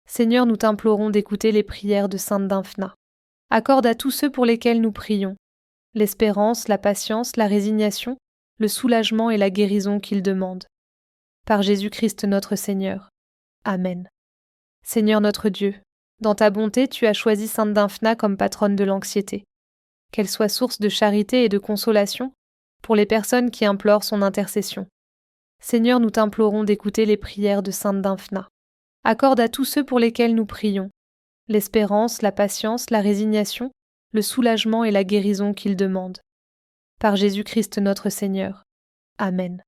Seigneur, nous t'implorons d'écouter les prières de Sainte Dymphna. Accorde à tous ceux pour lesquels nous prions l'espérance, la patience, la résignation, le soulagement et la guérison qu'ils demandent. Par Jésus-Christ notre Seigneur. Amen. Seigneur notre Dieu, dans ta bonté, tu as choisi Sainte Dymphna comme patronne de l'anxiété. Qu'elle soit source de charité et de consolation pour les personnes qui implorent son intercession. Seigneur, nous t'implorons d'écouter les prières de Sainte Dymphna. Accorde à tous ceux pour lesquels nous prions l'espérance, la patience, la résignation, le soulagement et la guérison qu'ils demandent. Par Jésus-Christ notre Seigneur. Amen.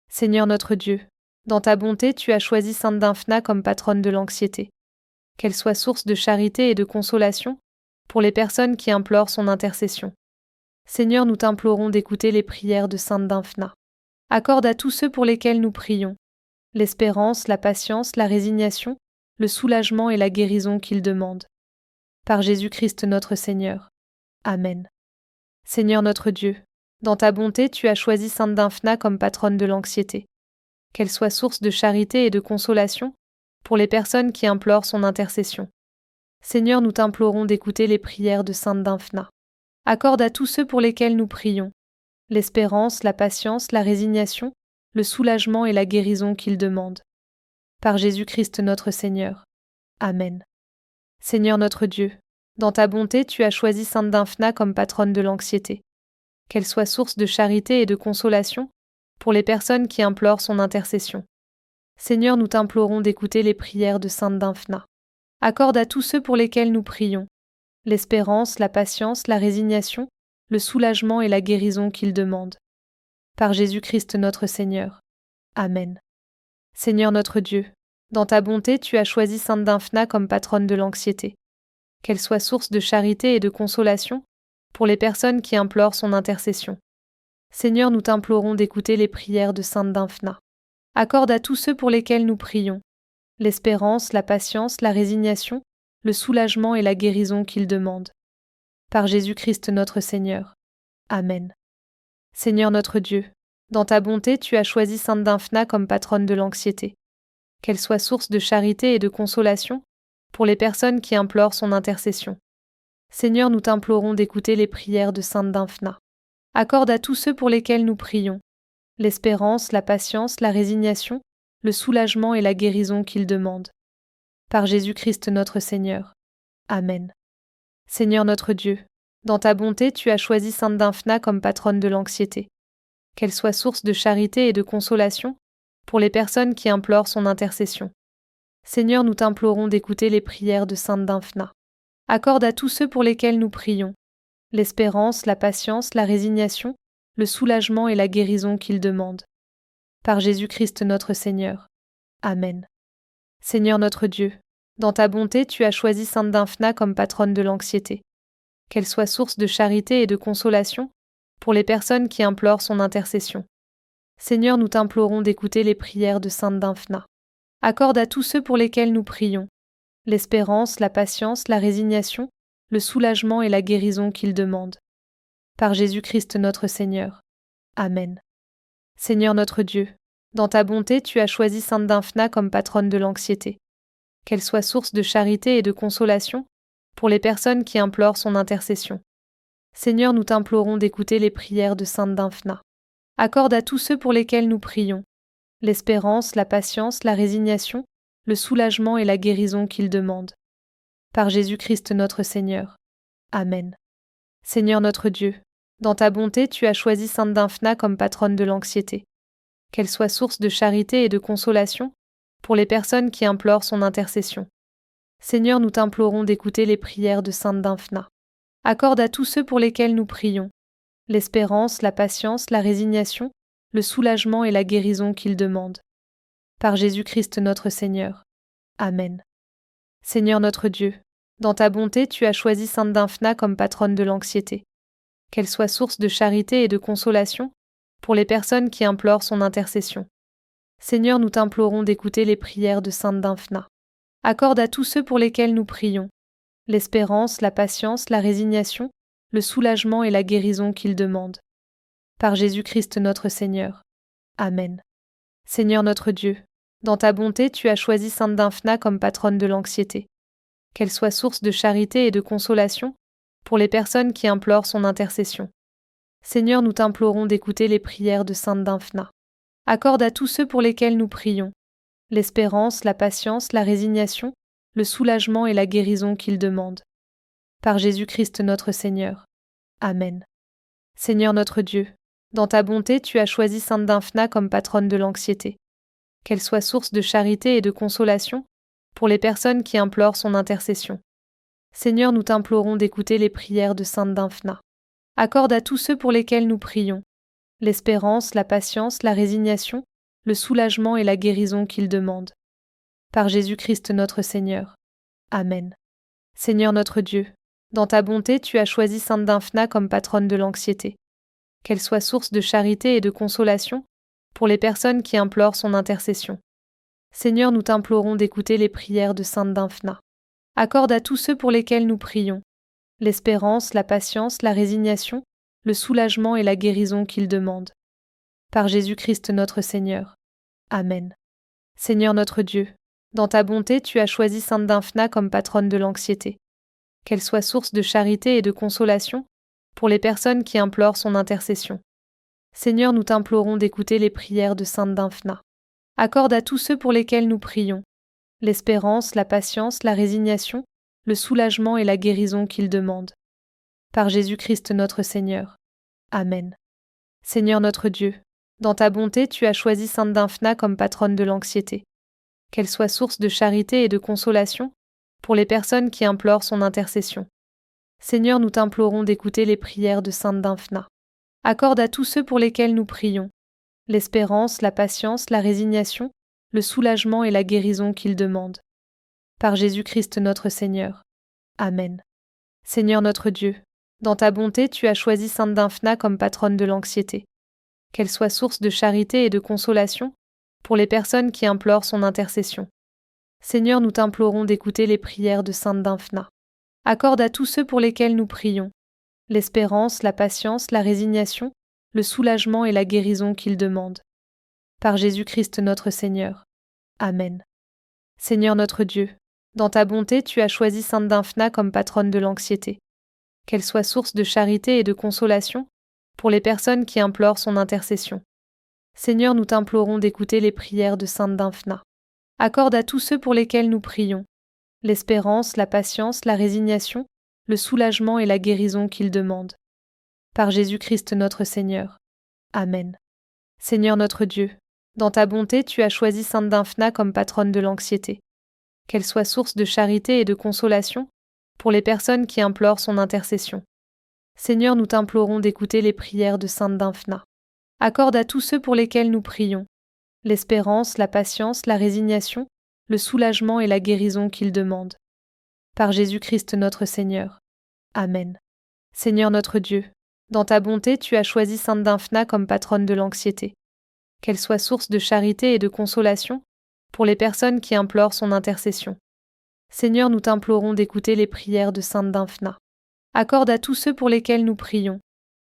Seigneur notre Dieu, dans ta bonté, tu as choisi Sainte Dymphna comme patronne de l'anxiété. Qu'elle soit source de charité et de consolation pour les personnes qui implorent son intercession. Seigneur, nous t'implorons d'écouter les prières de Sainte Dymphna. Accorde à tous ceux pour lesquels nous prions l'espérance, la patience, la résignation, le soulagement et la guérison qu'ils demandent. Par Jésus-Christ notre Seigneur. Amen. Seigneur notre Dieu, dans ta bonté, tu as choisi Sainte Dymphna comme patronne de l'anxiété. Qu'elle soit source de charité et de consolation pour les personnes qui implorent son intercession. Seigneur, nous t'implorons d'écouter les prières de Sainte Dymphna. Accorde à tous ceux pour lesquels nous prions l'espérance, la patience, la résignation, le soulagement et la guérison qu'ils demandent. Par Jésus-Christ notre Seigneur. Amen. Seigneur notre Dieu, dans ta bonté, tu as choisi Sainte Dymphna comme patronne de l'anxiété. Qu'elle soit source de charité et de consolation pour les personnes qui implorent son intercession. Seigneur, nous t'implorons d'écouter les prières de Sainte Dymphna. Accorde à tous ceux pour lesquels nous prions l'espérance, la patience, la résignation, le soulagement et la guérison qu'ils demandent. Par Jésus-Christ notre Seigneur. Amen. Seigneur notre Dieu, dans ta bonté, tu as choisi Sainte Dymphna comme patronne de l'anxiété. Qu'elle soit source de charité et de consolation pour les personnes qui implorent son intercession. Seigneur, nous t'implorons d'écouter les prières de Sainte Dymphna. Accorde à tous ceux pour lesquels nous prions l'espérance, la patience, la résignation, le soulagement et la guérison qu'ils demandent. Par Jésus-Christ notre Seigneur. Amen. Seigneur notre Dieu, dans ta bonté, tu as choisi Sainte Dymphna comme patronne de l'anxiété. Qu'elle soit source de charité et de consolation pour les personnes qui implorent son intercession. Seigneur, nous t'implorons d'écouter les prières de Sainte Dymphna. Accorde à tous ceux pour lesquels nous prions l'espérance, la patience, la résignation, le soulagement et la guérison qu'ils demandent. Par Jésus-Christ notre Seigneur. Amen. Seigneur notre Dieu, dans ta bonté, tu as choisi Sainte Dymphna comme patronne de l'anxiété. Qu'elle soit source de charité et de consolation pour les personnes qui implorent son intercession. Seigneur, nous t'implorons d'écouter les prières de Sainte Dymphna. Accorde à tous ceux pour lesquels nous prions l'espérance, la patience, la résignation, le soulagement et la guérison qu'ils demandent. Par Jésus-Christ notre Seigneur. Amen. Seigneur notre Dieu, dans ta bonté, tu as choisi Sainte Dymphna comme patronne de l'anxiété. Qu'elle soit source de charité et de consolation pour les personnes qui implorent son intercession. Seigneur, nous t'implorons d'écouter les prières de Sainte Dymphna. Accorde à tous ceux pour lesquels nous prions l'espérance, la patience, la résignation, le soulagement et la guérison qu'ils demandent. Par Jésus-Christ notre Seigneur. Amen. Seigneur notre Dieu, dans ta bonté, tu as choisi Sainte Dymphna comme patronne de l'anxiété. Qu'elle soit source de charité et de consolation pour les personnes qui implorent son intercession. Seigneur, nous t'implorons d'écouter les prières de Sainte Dymphna. Accorde à tous ceux pour lesquels nous prions l'espérance, la patience, la résignation, le soulagement et la guérison qu'ils demandent. Par Jésus-Christ notre Seigneur. Amen. Seigneur notre Dieu, dans ta bonté, tu as choisi Sainte Dymphna comme patronne de l'anxiété. Qu'elle soit source de charité et de consolation pour les personnes qui implorent son intercession. Seigneur, nous t'implorons d'écouter les prières de Sainte Dymphna. Accorde à tous ceux pour lesquels nous prions l'espérance, la patience, la résignation, le soulagement et la guérison qu'ils demandent. Par Jésus-Christ notre Seigneur. Amen. Seigneur notre Dieu, dans ta bonté, tu as choisi Sainte Dymphna comme patronne de l'anxiété. Qu'elle soit source de charité et de consolation pour les personnes qui implorent son intercession. Seigneur, nous t'implorons d'écouter les prières de Sainte Dymphna. Accorde à tous ceux pour lesquels nous prions l'espérance, la patience, la résignation, le soulagement et la guérison qu'ils demandent. Par Jésus-Christ notre Seigneur. Amen. Seigneur notre Dieu, dans ta bonté, tu as choisi Sainte Dymphna comme patronne de l'anxiété. Qu'elle soit source de charité et de consolation pour les personnes qui implorent son intercession. Seigneur, nous t'implorons d'écouter les prières de Sainte Dymphna. Accorde à tous ceux pour lesquels nous prions l'espérance, la patience, la résignation, le soulagement et la guérison qu'ils demandent. Par Jésus-Christ notre Seigneur. Amen. Seigneur notre Dieu, dans ta bonté, tu as choisi Sainte Dymphna comme patronne de l'anxiété. Qu'elle soit source de charité et de consolation pour les personnes qui implorent son intercession. Seigneur, nous t'implorons d'écouter les prières de Sainte Dymphna. Accorde à tous ceux pour lesquels nous prions l'espérance, la patience, la résignation, le soulagement et la guérison qu'ils demandent. Par Jésus-Christ notre Seigneur. Amen. Seigneur notre Dieu, dans ta bonté, tu as choisi Sainte Dymphna comme patronne de l'anxiété. Qu'elle soit source de charité et de consolation pour les personnes qui implorent son intercession. Seigneur, nous t'implorons d'écouter les prières de Sainte Dymphna. Accorde à tous ceux pour lesquels nous prions l'espérance, la patience, la résignation, le soulagement et la guérison qu'ils demandent. Par Jésus-Christ notre Seigneur. Amen. Seigneur notre Dieu, dans ta bonté, tu as choisi Sainte Dymphna comme patronne de l'anxiété. Qu'elle soit source de charité et de consolation pour les personnes qui implorent son intercession. Seigneur, nous t'implorons d'écouter les prières de Sainte Dymphna. Accorde à tous ceux pour lesquels nous prions l'espérance, la patience, la résignation, le soulagement et la guérison qu'ils demandent. Par Jésus-Christ notre Seigneur. Amen. Seigneur notre Dieu, dans ta bonté, tu as choisi Sainte Dymphna comme patronne de l'anxiété. Qu'elle soit source de charité et de consolation pour les personnes qui implorent son intercession. Seigneur, nous t'implorons d'écouter les prières de Sainte Dymphna. Accorde à tous ceux pour lesquels nous prions l'espérance, la patience, la résignation, le soulagement et la guérison qu'ils demandent. Par Jésus-Christ notre Seigneur. Amen. Seigneur notre Dieu, dans ta bonté, tu as choisi Sainte Dymphna comme patronne de l'anxiété. Qu'elle soit source de charité et de consolation pour les personnes qui implorent son intercession. Seigneur, nous t'implorons d'écouter les prières de Sainte Dymphna. Accorde à tous ceux pour lesquels nous prions l'espérance, la patience, la résignation, le soulagement et la guérison qu'ils demandent. Par Jésus-Christ notre Seigneur. Amen. Seigneur notre Dieu, dans ta bonté, tu as choisi Sainte Dymphna comme patronne de l'anxiété. Qu'elle soit source de charité et de consolation pour les personnes qui implorent son intercession. Seigneur, nous t'implorons d'écouter les prières de Sainte Dymphna. Accorde à tous ceux pour lesquels nous prions l'espérance, la patience, la résignation, le soulagement et la guérison qu'ils demandent. Par Jésus-Christ notre Seigneur. Amen. Seigneur notre Dieu, dans ta bonté, tu as choisi Sainte Dymphna comme patronne de l'anxiété. Qu'elle soit source de charité et de consolation pour les personnes qui implorent son intercession. Seigneur, nous t'implorons d'écouter les prières de Sainte Dymphna. Accorde à tous ceux pour lesquels nous prions l'espérance, la patience, la résignation, le soulagement et la guérison qu'ils demandent. Par Jésus-Christ notre Seigneur. Amen. Seigneur notre Dieu, dans ta bonté, tu as choisi Sainte Dymphna comme patronne de l'anxiété. Qu'elle soit source de charité et de consolation pour les personnes qui implorent son intercession. Seigneur, nous t'implorons d'écouter les prières de Sainte Dymphna. Accorde à tous ceux pour lesquels nous prions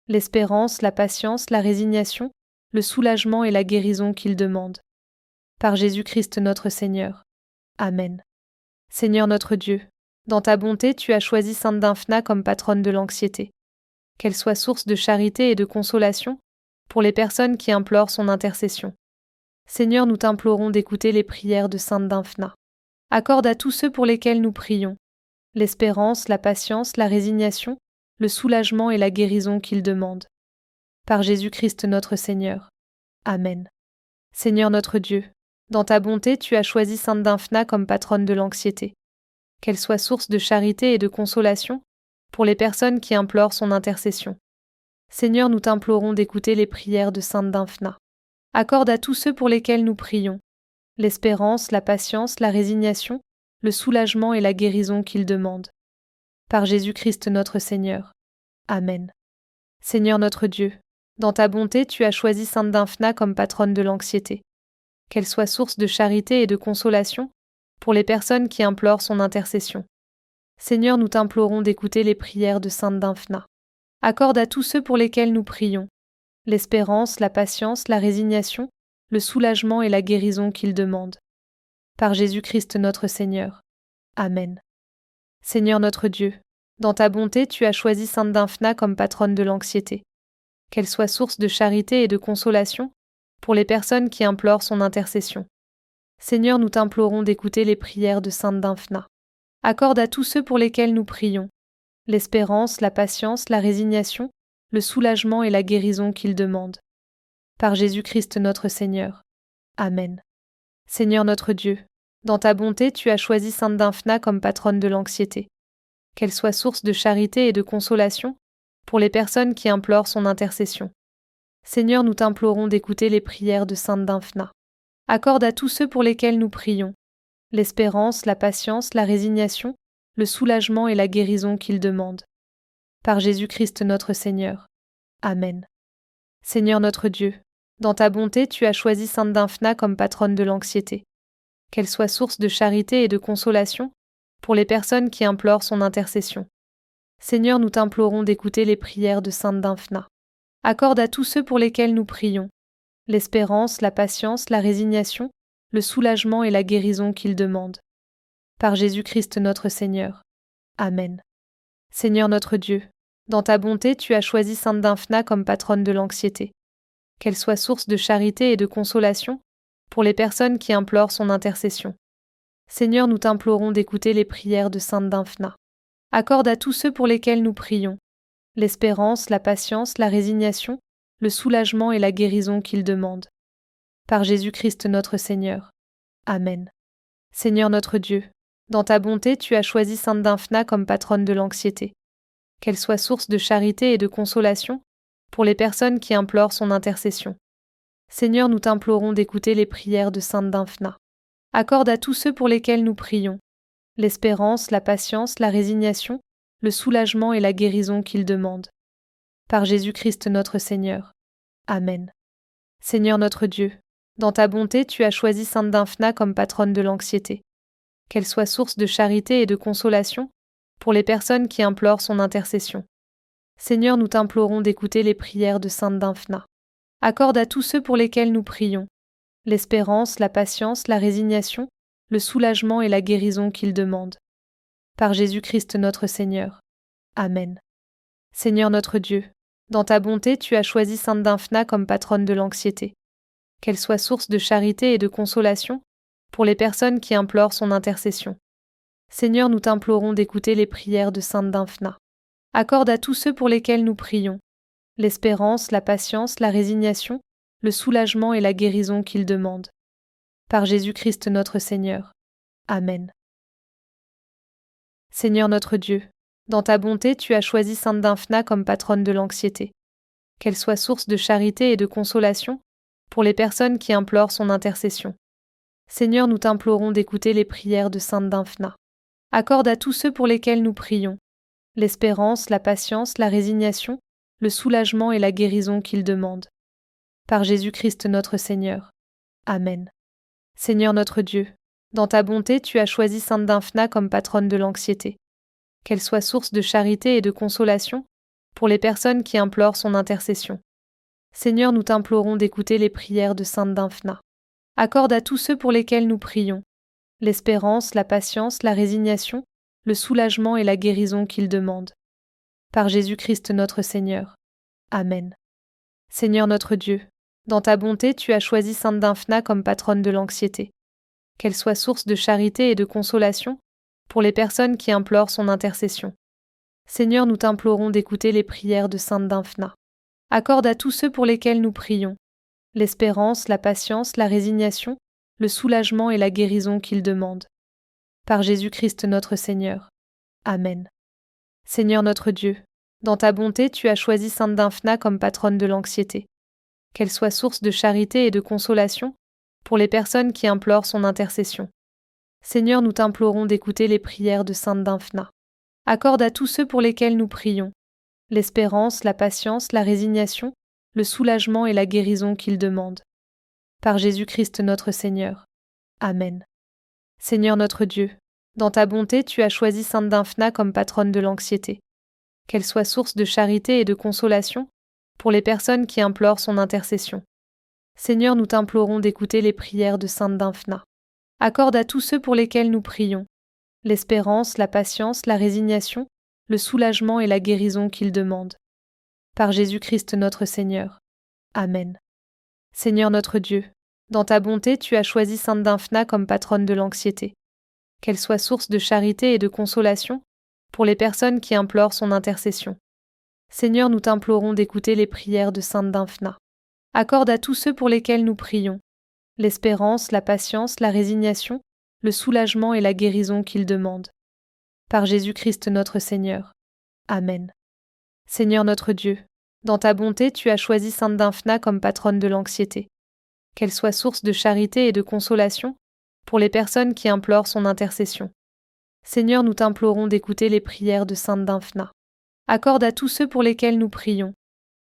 l'espérance, la patience, la résignation, le soulagement et la guérison qu'ils demandent. Par Jésus-Christ notre Seigneur. Amen. Seigneur notre Dieu, dans ta bonté, tu as choisi Sainte Dymphna comme patronne de l'anxiété. Qu'elle soit source de charité et de consolation pour les personnes qui implorent son intercession. Seigneur, nous t'implorons d'écouter les prières de Sainte Dymphna. Accorde à tous ceux pour lesquels nous prions l'espérance, la patience, la résignation, le soulagement et la guérison qu'ils demandent. Par Jésus-Christ notre Seigneur. Amen. Seigneur notre Dieu, dans ta bonté, tu as choisi Sainte Dymphna comme patronne de l'anxiété. Qu'elle soit source de charité et de consolation pour les personnes qui implorent son intercession. Seigneur, nous t'implorons d'écouter les prières de Sainte Dymphna. Accorde à tous ceux pour lesquels nous prions l'espérance, la patience, la résignation, le soulagement et la guérison qu'ils demandent. Par Jésus-Christ notre Seigneur. Amen. Seigneur notre Dieu, dans ta bonté, tu as choisi Sainte Dymphna comme patronne de l'anxiété. Qu'elle soit source de charité et de consolation pour les personnes qui implorent son intercession. Seigneur, nous t'implorons d'écouter les prières de Sainte Dymphna. Accorde à tous ceux pour lesquels nous prions l'espérance, la patience, la résignation, le soulagement et la guérison qu'ils demandent. Par Jésus-Christ notre Seigneur. Amen. Seigneur notre Dieu, dans ta bonté, tu as choisi Sainte Dymphna comme patronne de l'anxiété. Qu'elle soit source de charité et de consolation pour les personnes qui implorent son intercession. Seigneur, nous t'implorons d'écouter les prières de Sainte Dymphna. Accorde à tous ceux pour lesquels nous prions l'espérance, la patience, la résignation, le soulagement et la guérison qu'ils demandent. Par Jésus-Christ notre Seigneur. Amen. Seigneur notre Dieu, dans ta bonté, tu as choisi Sainte Dymphna comme patronne de l'anxiété. Qu'elle soit source de charité et de consolation pour les personnes qui implorent son intercession. Seigneur, nous t'implorons d'écouter les prières de Sainte Dymphna. Accorde à tous ceux pour lesquels nous prions l'espérance, la patience, la résignation, le soulagement et la guérison qu'ils demandent. Par Jésus-Christ notre Seigneur. Amen. Seigneur notre Dieu, dans ta bonté, tu as choisi Sainte Dymphna comme patronne de l'anxiété. Qu'elle soit source de charité et de consolation pour les personnes qui implorent son intercession. Seigneur, nous t'implorons d'écouter les prières de Sainte Dymphna. Accorde à tous ceux pour lesquels nous prions l'espérance, la patience, la résignation, le soulagement et la guérison qu'ils demandent. Par Jésus-Christ notre Seigneur. Amen. Seigneur notre Dieu, dans ta bonté, tu as choisi Sainte Dymphna comme patronne de l'anxiété. Qu'elle soit source de charité et de consolation pour les personnes qui implorent son intercession. Seigneur, nous t'implorons d'écouter les prières de Sainte Dymphna. Accorde à tous ceux pour lesquels nous prions l'espérance, la patience, la résignation, le soulagement et la guérison qu'ils demandent. Par Jésus-Christ notre Seigneur. Amen. Seigneur notre Dieu, dans ta bonté, tu as choisi Sainte Dymphna comme patronne de l'anxiété. Qu'elle soit source de charité et de consolation pour les personnes qui implorent son intercession. Seigneur, nous t'implorons d'écouter les prières de Sainte Dymphna. Accorde à tous ceux pour lesquels nous prions l'espérance, la patience, la résignation, le soulagement et la guérison qu'ils demandent. Par Jésus-Christ notre Seigneur. Amen. Seigneur notre Dieu, dans ta bonté, tu as choisi Sainte Dymphna comme patronne de l'anxiété. Qu'elle soit source de charité et de consolation pour les personnes qui implorent son intercession. Seigneur, nous t'implorons d'écouter les prières de Sainte Dymphna. Accorde à tous ceux pour lesquels nous prions l'espérance, la patience, la résignation, le soulagement et la guérison qu'ils demandent. Par Jésus-Christ notre Seigneur. Amen. Seigneur notre Dieu, dans ta bonté, tu as choisi Sainte Dymphna comme patronne de l'anxiété. Qu'elle soit source de charité et de consolation pour les personnes qui implorent son intercession. Seigneur, nous t'implorons d'écouter les prières de Sainte Dymphna. Accorde à tous ceux pour lesquels nous prions l'espérance, la patience, la résignation, le soulagement et la guérison qu'ils demandent. Par Jésus-Christ notre Seigneur. Amen. Seigneur notre Dieu, Dans ta bonté, tu as choisi Sainte Dymphna comme patronne de l'anxiété. Qu'elle soit source de charité et de consolation pour les personnes qui implorent son intercession. Seigneur, nous t'implorons d'écouter les prières de Sainte Dymphna. Accorde à tous ceux pour lesquels nous prions l'espérance, la patience, la résignation, le soulagement et la guérison qu'ils demandent. Par Jésus-Christ notre Seigneur. Amen. Seigneur notre Dieu, dans ta bonté, tu as choisi Sainte Dymphna comme patronne de l'anxiété. Qu'elle soit source de charité et de consolation pour les personnes qui implorent son intercession. Seigneur, nous t'implorons d'écouter les prières de Sainte Dymphna. Accorde à tous ceux pour lesquels nous prions l'espérance, la patience, la résignation, le soulagement et la guérison qu'ils demandent. Par Jésus-Christ notre Seigneur. Amen. Seigneur notre Dieu, dans ta bonté, tu as choisi Sainte Dymphna comme patronne de l'anxiété. Qu'elle soit source de charité et de consolation pour les personnes qui implorent son intercession. Seigneur, nous t'implorons d'écouter les prières de Sainte Dymphna. Accorde à tous ceux pour lesquels nous prions l'espérance, la patience, la résignation, le soulagement et la guérison qu'ils demandent. Par Jésus-Christ notre Seigneur. Amen. Seigneur notre Dieu, dans ta bonté, tu as choisi Sainte Dymphna comme patronne de l'anxiété. Qu'elle soit source de charité et de consolation pour les personnes qui implorent son intercession. Seigneur, nous t'implorons d'écouter les prières de Sainte Dymphna. Accorde à tous ceux pour lesquels nous prions l'espérance, la patience, la résignation, le soulagement et la guérison qu'ils demandent. Par Jésus-Christ notre Seigneur. Amen. Seigneur notre Dieu, dans ta bonté, tu as choisi Sainte Dymphna comme patronne de l'anxiété. Qu'elle soit source de charité et de consolation pour les personnes qui implorent son intercession. Seigneur, nous t'implorons d'écouter les prières de Sainte Dymphna. Accorde à tous ceux pour lesquels nous prions l'espérance, la patience, la résignation, le soulagement et la guérison qu'ils demandent. Par Jésus-Christ notre Seigneur. Amen. Seigneur notre Dieu, dans ta bonté, tu as choisi Sainte Dymphna comme patronne de l'anxiété. Qu'elle soit source de charité et de consolation pour les personnes qui implorent son intercession. Seigneur, nous t'implorons d'écouter les prières de Sainte Dymphna. Accorde à tous ceux pour lesquels nous prions l'espérance, la patience, la résignation, le soulagement et la guérison qu'ils demandent. Par Jésus-Christ notre Seigneur. Amen. Seigneur notre Dieu, dans ta bonté, tu as choisi Sainte Dymphna comme patronne de l'anxiété. Qu'elle soit source de charité et de consolation pour les personnes qui implorent son intercession. Seigneur, nous t'implorons d'écouter les prières de Sainte Dymphna. Accorde à tous ceux pour lesquels nous prions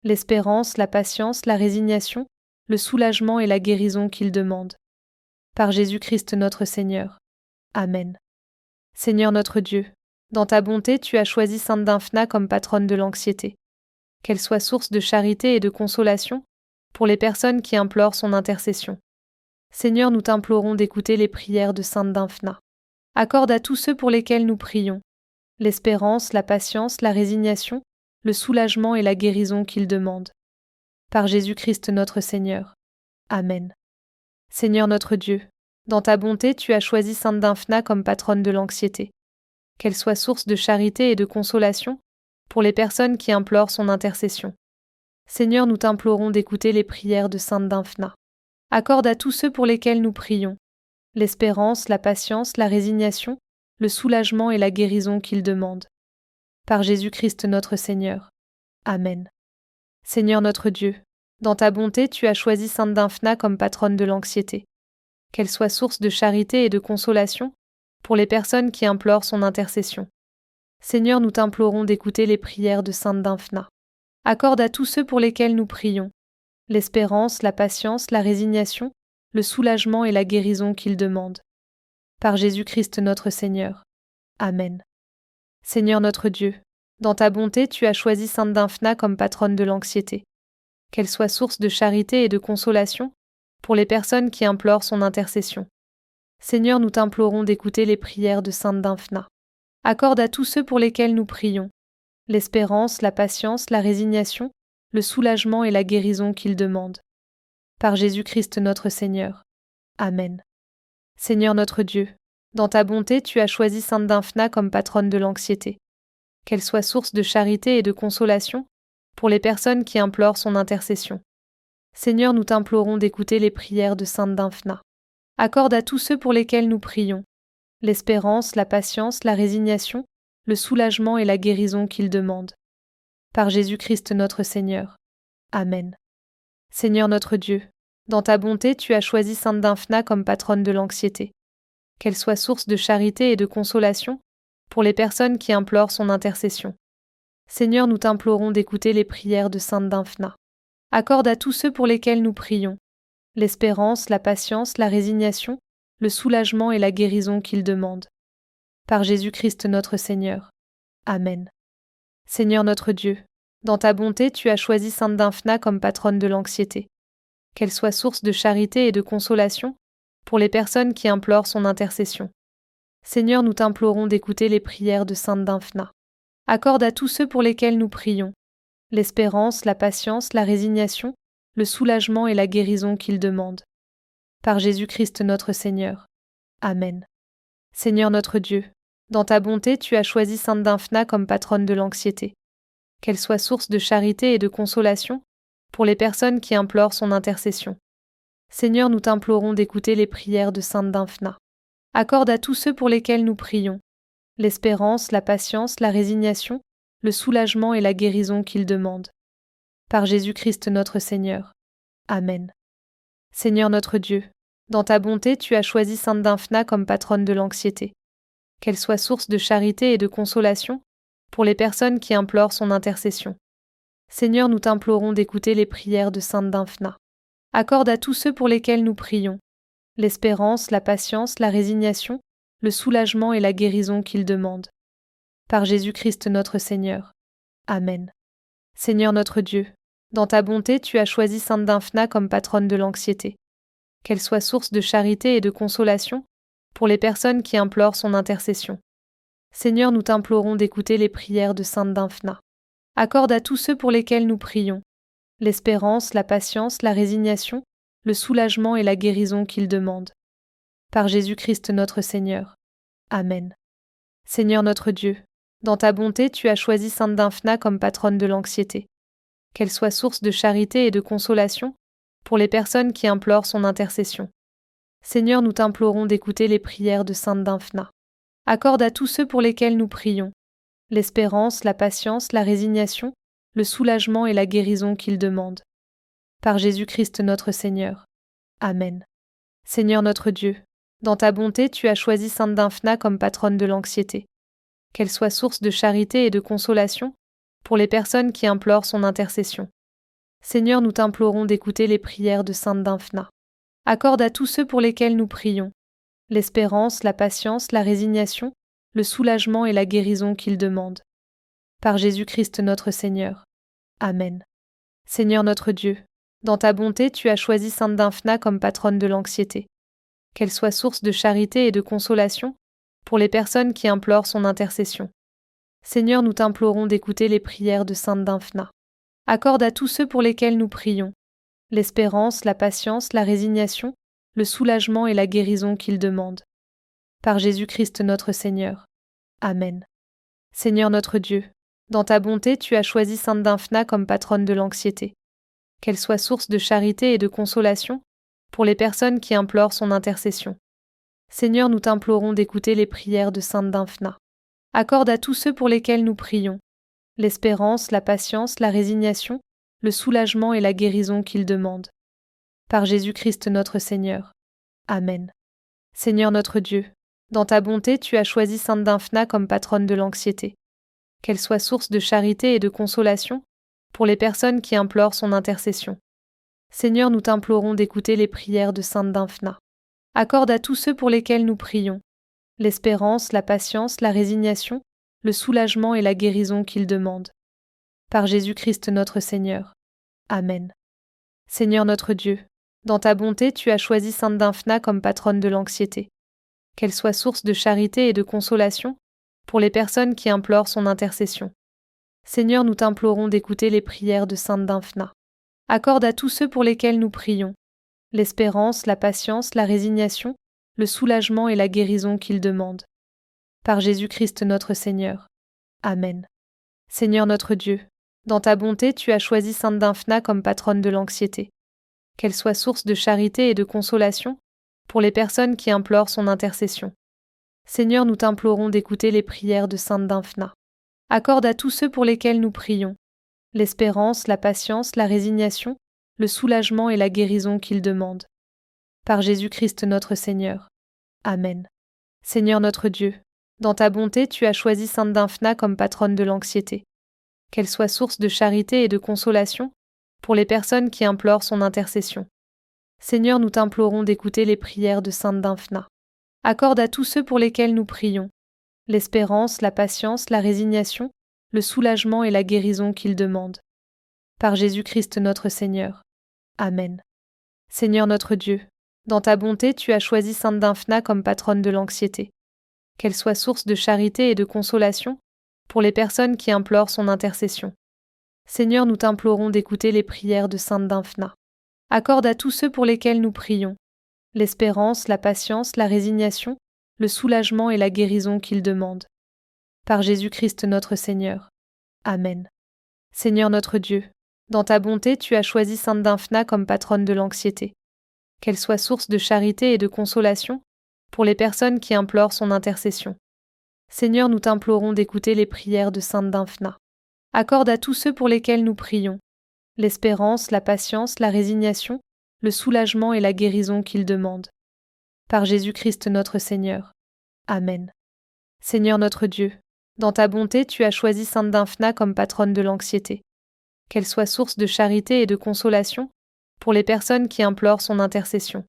l'espérance, la patience, la résignation, le soulagement et la guérison qu'ils demandent. Par Jésus-Christ notre Seigneur. Amen. Seigneur notre Dieu, dans ta bonté, tu as choisi Sainte Dymphna comme patronne de l'anxiété. Qu'elle soit source de charité et de consolation pour les personnes qui implorent son intercession. Seigneur, nous t'implorons d'écouter les prières de Sainte Dymphna. Accorde à tous ceux pour lesquels nous prions l'espérance, la patience, la résignation, le soulagement et la guérison qu'ils demandent. Par Jésus-Christ notre Seigneur. Amen. Seigneur notre Dieu, dans ta bonté, tu as choisi Sainte Dymphna comme patronne de l'anxiété. Qu'elle soit source de charité et de consolation pour les personnes qui implorent son intercession. Seigneur, nous t'implorons d'écouter les prières de Sainte Dymphna. Accorde à tous ceux pour lesquels nous prions l'espérance, la patience, la résignation, le soulagement et la guérison qu'ils demandent. Par Jésus-Christ notre Seigneur. Amen. Seigneur notre Dieu, dans ta bonté, tu as choisi Sainte Dymphna comme patronne de l'anxiété. Qu'elle soit source de charité et de consolation pour les personnes qui implorent son intercession. Seigneur, nous t'implorons d'écouter les prières de Sainte Dymphna. Accorde à tous ceux pour lesquels nous prions l'espérance, la patience, la résignation, le soulagement et la guérison qu'ils demandent. Par Jésus-Christ notre Seigneur. Amen. Seigneur notre Dieu, dans ta bonté, tu as choisi Sainte Dymphna comme patronne de l'anxiété. Qu'elle soit source de charité et de consolation pour les personnes qui implorent son intercession. Seigneur, nous t'implorons d'écouter les prières de Sainte Dymphna. Accorde à tous ceux pour lesquels nous prions l'espérance, la patience, la résignation, le soulagement et la guérison qu'ils demandent. Par Jésus-Christ notre Seigneur. Amen. Seigneur notre Dieu, dans ta bonté, tu as choisi Sainte Dymphna comme patronne de l'anxiété. Qu'elle soit source de charité et de consolation pour les personnes qui implorent son intercession. Seigneur, nous t'implorons d'écouter les prières de Sainte Dymphna. Accorde à tous ceux pour lesquels nous prions l'espérance, la patience, la résignation, le soulagement et la guérison qu'ils demandent. Par Jésus-Christ notre Seigneur. Amen. Seigneur notre Dieu, dans ta bonté, tu as choisi Sainte Dymphna comme patronne de l'anxiété. Qu'elle soit source de charité et de consolation pour les personnes qui implorent son intercession. Seigneur, nous t'implorons d'écouter les prières de Sainte Dymphna. Accorde à tous ceux pour lesquels nous prions l'espérance, la patience, la résignation, le soulagement et la guérison qu'ils demandent. Par Jésus-Christ notre Seigneur. Amen. Seigneur notre Dieu, dans ta bonté, tu as choisi Sainte Dymphna comme patronne de l'anxiété. Qu'elle soit source de charité et de consolation pour les personnes qui implorent son intercession. Seigneur, nous t'implorons d'écouter les prières de Sainte Dymphna. Accorde à tous ceux pour lesquels nous prions l'espérance, la patience, la résignation, le soulagement et la guérison qu'ils demandent. Par Jésus-Christ notre Seigneur. Amen. Seigneur notre Dieu, dans ta bonté, tu as choisi Sainte Dymphna comme patronne de l'anxiété. Qu'elle soit source de charité et de consolation pour les personnes qui implorent son intercession. Seigneur, nous t'implorons d'écouter les prières de Sainte Dymphna. Accorde à tous ceux pour lesquels nous prions l'espérance, la patience, la résignation, le soulagement et la guérison qu'ils demandent. Par Jésus-Christ notre Seigneur. Amen. Seigneur notre Dieu, dans ta bonté, tu as choisi Sainte Dymphna comme patronne de l'anxiété. Qu'elle soit source de charité et de consolation pour les personnes qui implorent son intercession. Seigneur, nous t'implorons d'écouter les prières de Sainte Dymphna. Accorde à tous ceux pour lesquels nous prions l'espérance, la patience, la résignation, le soulagement et la guérison qu'ils demandent. Par Jésus-Christ notre Seigneur. Amen. Seigneur notre Dieu, dans ta bonté, tu as choisi Sainte Dymphna comme patronne de l'anxiété. Qu'elle soit source de charité et de consolation pour les personnes qui implorent son intercession. Seigneur, nous t'implorons d'écouter les prières de Sainte Dymphna. Accorde à tous ceux pour lesquels nous prions l'espérance, la patience, la résignation, le soulagement et la guérison qu'ils demandent. Par Jésus-Christ notre Seigneur. Amen. Seigneur notre Dieu, dans ta bonté, tu as choisi Sainte Dymphna comme patronne de l'anxiété. Qu'elle soit source de charité et de consolation pour les personnes qui implorent son intercession. Seigneur, nous t'implorons d'écouter les prières de Sainte Dymphna. Accorde à tous ceux pour lesquels nous prions l'espérance, la patience, la résignation, le soulagement et la guérison qu'ils demandent. Par Jésus-Christ notre Seigneur. Amen. Seigneur notre Dieu, dans ta bonté, tu as choisi Sainte Dymphna comme patronne de l'anxiété. Qu'elle soit source de charité et de consolation pour les personnes qui implorent son intercession. Seigneur, nous t'implorons d'écouter les prières de Sainte Dymphna. Accorde à tous ceux pour lesquels nous prions l'espérance, la patience, la résignation, le soulagement et la guérison qu'ils demandent. Par Jésus-Christ notre Seigneur. Amen. Seigneur notre Dieu, dans ta bonté, tu as choisi Sainte Dymphna comme patronne de l'anxiété. Qu'elle soit source de charité et de consolation pour les personnes qui implorent son intercession. Seigneur, nous t'implorons d'écouter les prières de Sainte Dymphna. Accorde à tous ceux pour lesquels nous prions l'espérance, la patience, la résignation, le soulagement et la guérison qu'ils demandent. Par Jésus-Christ notre Seigneur. Amen. Seigneur notre Dieu, dans ta bonté, tu as choisi Sainte Dymphna comme patronne de l'anxiété. Qu'elle soit source de charité et de consolation pour les personnes qui implorent son intercession. Seigneur, nous t'implorons d'écouter les prières de Sainte Dymphna. Accorde à tous ceux pour lesquels nous prions l'espérance, la patience, la résignation, le soulagement et la guérison qu'ils demandent. Par Jésus-Christ notre Seigneur. Amen. Seigneur notre Dieu, dans ta bonté, tu as choisi Sainte Dymphna comme patronne de l'anxiété. Qu'elle soit source de charité et de consolation pour les personnes qui implorent son intercession. Seigneur, nous t'implorons d'écouter les prières de Sainte Dymphna. Accorde à tous ceux pour lesquels nous prions l'espérance, la patience, la résignation, le soulagement et la guérison qu'ils demandent. Par Jésus-Christ notre Seigneur. Amen. Seigneur notre Dieu, dans ta bonté, tu as choisi Sainte Dymphna comme patronne de l'anxiété. Qu'elle soit source de charité et de consolation pour les personnes qui implorent son intercession. Seigneur, nous t'implorons d'écouter les prières de Sainte Dymphna. Accorde à tous ceux pour lesquels nous prions l'espérance, la patience, la résignation, le soulagement et la guérison qu'ils demandent. Par Jésus-Christ notre Seigneur. Amen. Seigneur notre Dieu, dans ta bonté, tu as choisi Sainte Dymphna comme patronne de l'anxiété. Qu'elle soit source de charité et de consolation pour les personnes qui implorent son intercession. Seigneur, nous t'implorons d'écouter les prières de Sainte Dymphna. Accorde à tous ceux pour lesquels nous prions l'espérance, la patience, la résignation, le soulagement et la guérison qu'ils demandent. Par Jésus-Christ notre Seigneur. Amen. Seigneur notre Dieu, dans ta bonté, tu as choisi Sainte Dymphna comme patronne de l'anxiété. Qu'elle soit source de charité et de consolation pour les personnes qui implorent son intercession. Seigneur, nous t'implorons d'écouter les prières de Sainte Dymphna. Accorde à tous ceux pour lesquels nous prions l'espérance, la patience, la résignation, le soulagement et la guérison qu'ils demandent. Par Jésus-Christ notre Seigneur. Amen. Seigneur notre Dieu, dans ta bonté, tu as choisi Sainte Dymphna comme patronne de l'anxiété. Qu'elle soit source de charité et de consolation pour les personnes qui implorent son intercession. Seigneur, nous t'implorons d'écouter les prières de Sainte Dymphna. Accorde à tous ceux pour lesquels nous prions l'espérance, la patience, la résignation, le soulagement et la guérison qu'ils demandent. Par Jésus-Christ notre Seigneur. Amen. Seigneur notre Dieu, dans ta bonté, tu as choisi Sainte Dymphna comme patronne de l'anxiété. Qu'elle soit source de charité et de consolation pour les personnes qui implorent son intercession. Seigneur, nous t'implorons d'écouter les prières de Sainte Dymphna. Accorde à tous ceux pour lesquels nous prions l'espérance, la patience, la résignation, le soulagement et la guérison qu'ils demandent. Par Jésus-Christ notre Seigneur. Amen. Seigneur notre Dieu, dans ta bonté, tu as choisi Sainte Dymphna comme patronne de l'anxiété. Qu'elle soit source de charité et de consolation pour les personnes qui implorent son intercession.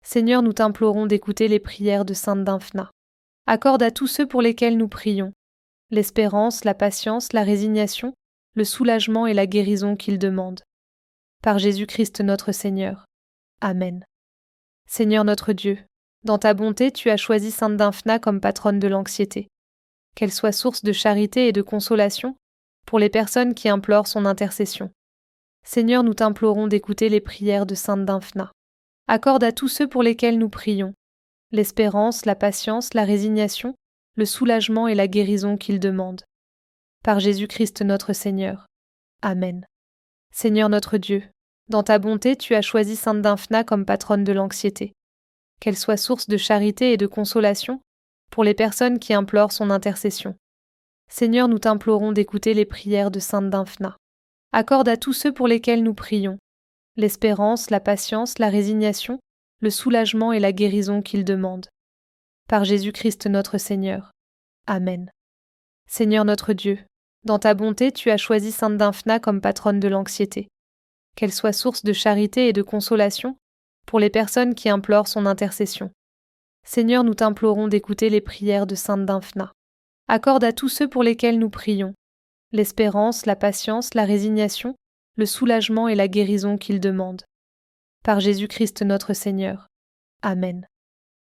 Seigneur, nous t'implorons d'écouter les prières de Sainte Dymphna. Accorde à tous ceux pour lesquels nous prions l'espérance, la patience, la résignation, le soulagement et la guérison qu'ils demandent. Par Jésus-Christ notre Seigneur. Amen. Seigneur notre Dieu, dans ta bonté, tu as choisi Sainte Dymphna comme patronne de l'anxiété. Qu'elle soit source de charité et de consolation pour les personnes qui implorent son intercession. Seigneur, nous t'implorons d'écouter les prières de Sainte Dymphna. Accorde à tous ceux pour lesquels nous prions l'espérance, la patience, la résignation, le soulagement et la guérison qu'ils demandent. Par Jésus-Christ notre Seigneur. Amen. Seigneur notre Dieu, dans ta bonté, tu as choisi Sainte Dymphna comme patronne de l'anxiété. Qu'elle soit source de charité et de consolation pour les personnes qui implorent son intercession. Seigneur, nous t'implorons d'écouter les prières de Sainte Dymphna. Accorde à tous ceux pour lesquels nous prions l'espérance, la patience, la résignation, le soulagement et la guérison qu'ils demandent. Par Jésus-Christ notre Seigneur. Amen. Seigneur notre Dieu, dans ta bonté, tu as choisi Sainte Dymphna comme patronne de l'anxiété. Qu'elle soit source de charité et de consolation pour les personnes qui implorent son intercession. Seigneur, nous t'implorons d'écouter les prières de Sainte Dymphna. Accorde à tous ceux pour lesquels nous prions l'espérance, la patience, la résignation, le soulagement et la guérison qu'ils demandent. Par Jésus-Christ notre Seigneur. Amen.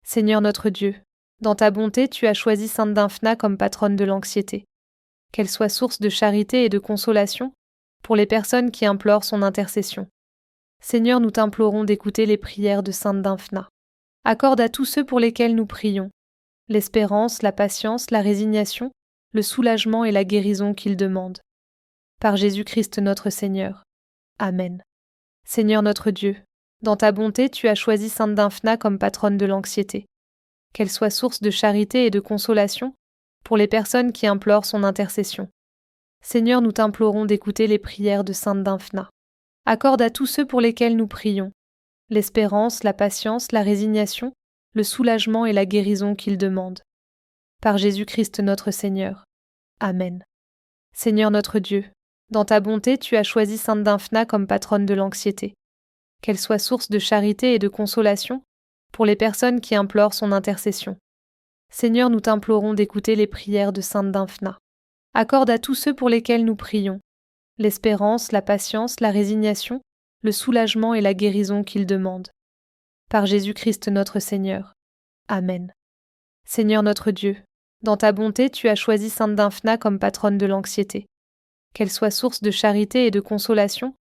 Seigneur notre Dieu, dans ta bonté, tu as choisi Sainte Dymphna comme patronne de l'anxiété. Qu'elle soit source de charité et de consolation pour les personnes qui implorent son intercession. Seigneur, nous t'implorons d'écouter les prières de Sainte Dymphna. Accorde à tous ceux pour lesquels nous prions l'espérance, la patience, la résignation, le soulagement et la guérison qu'ils demandent. Par Jésus-Christ notre Seigneur. Amen. Seigneur notre Dieu, dans ta bonté, tu as choisi Sainte Dymphna comme patronne de l'anxiété. Qu'elle soit source de charité et de consolation pour les personnes qui implorent son intercession. Seigneur, nous t'implorons d'écouter les prières de Sainte Dymphna. Accorde à tous ceux pour lesquels nous prions l'espérance, la patience, la résignation, le soulagement et la guérison qu'ils demandent. Par Jésus-Christ notre Seigneur. Amen. Seigneur notre Dieu, dans ta bonté, tu as choisi Sainte Dymphna comme patronne de l'anxiété. Qu'elle soit source de charité et de consolation pour les personnes qui implorent son intercession. Seigneur, nous t'implorons d'écouter les prières de Sainte Dymphna. Accorde à tous ceux pour lesquels nous prions l'espérance, la patience, la résignation, le soulagement et la guérison qu'ils demandent. Par Jésus-Christ notre Seigneur. Amen. Seigneur notre Dieu, dans ta bonté, tu as choisi Sainte Dymphna comme patronne de l'anxiété. Qu'elle soit source de charité et de consolation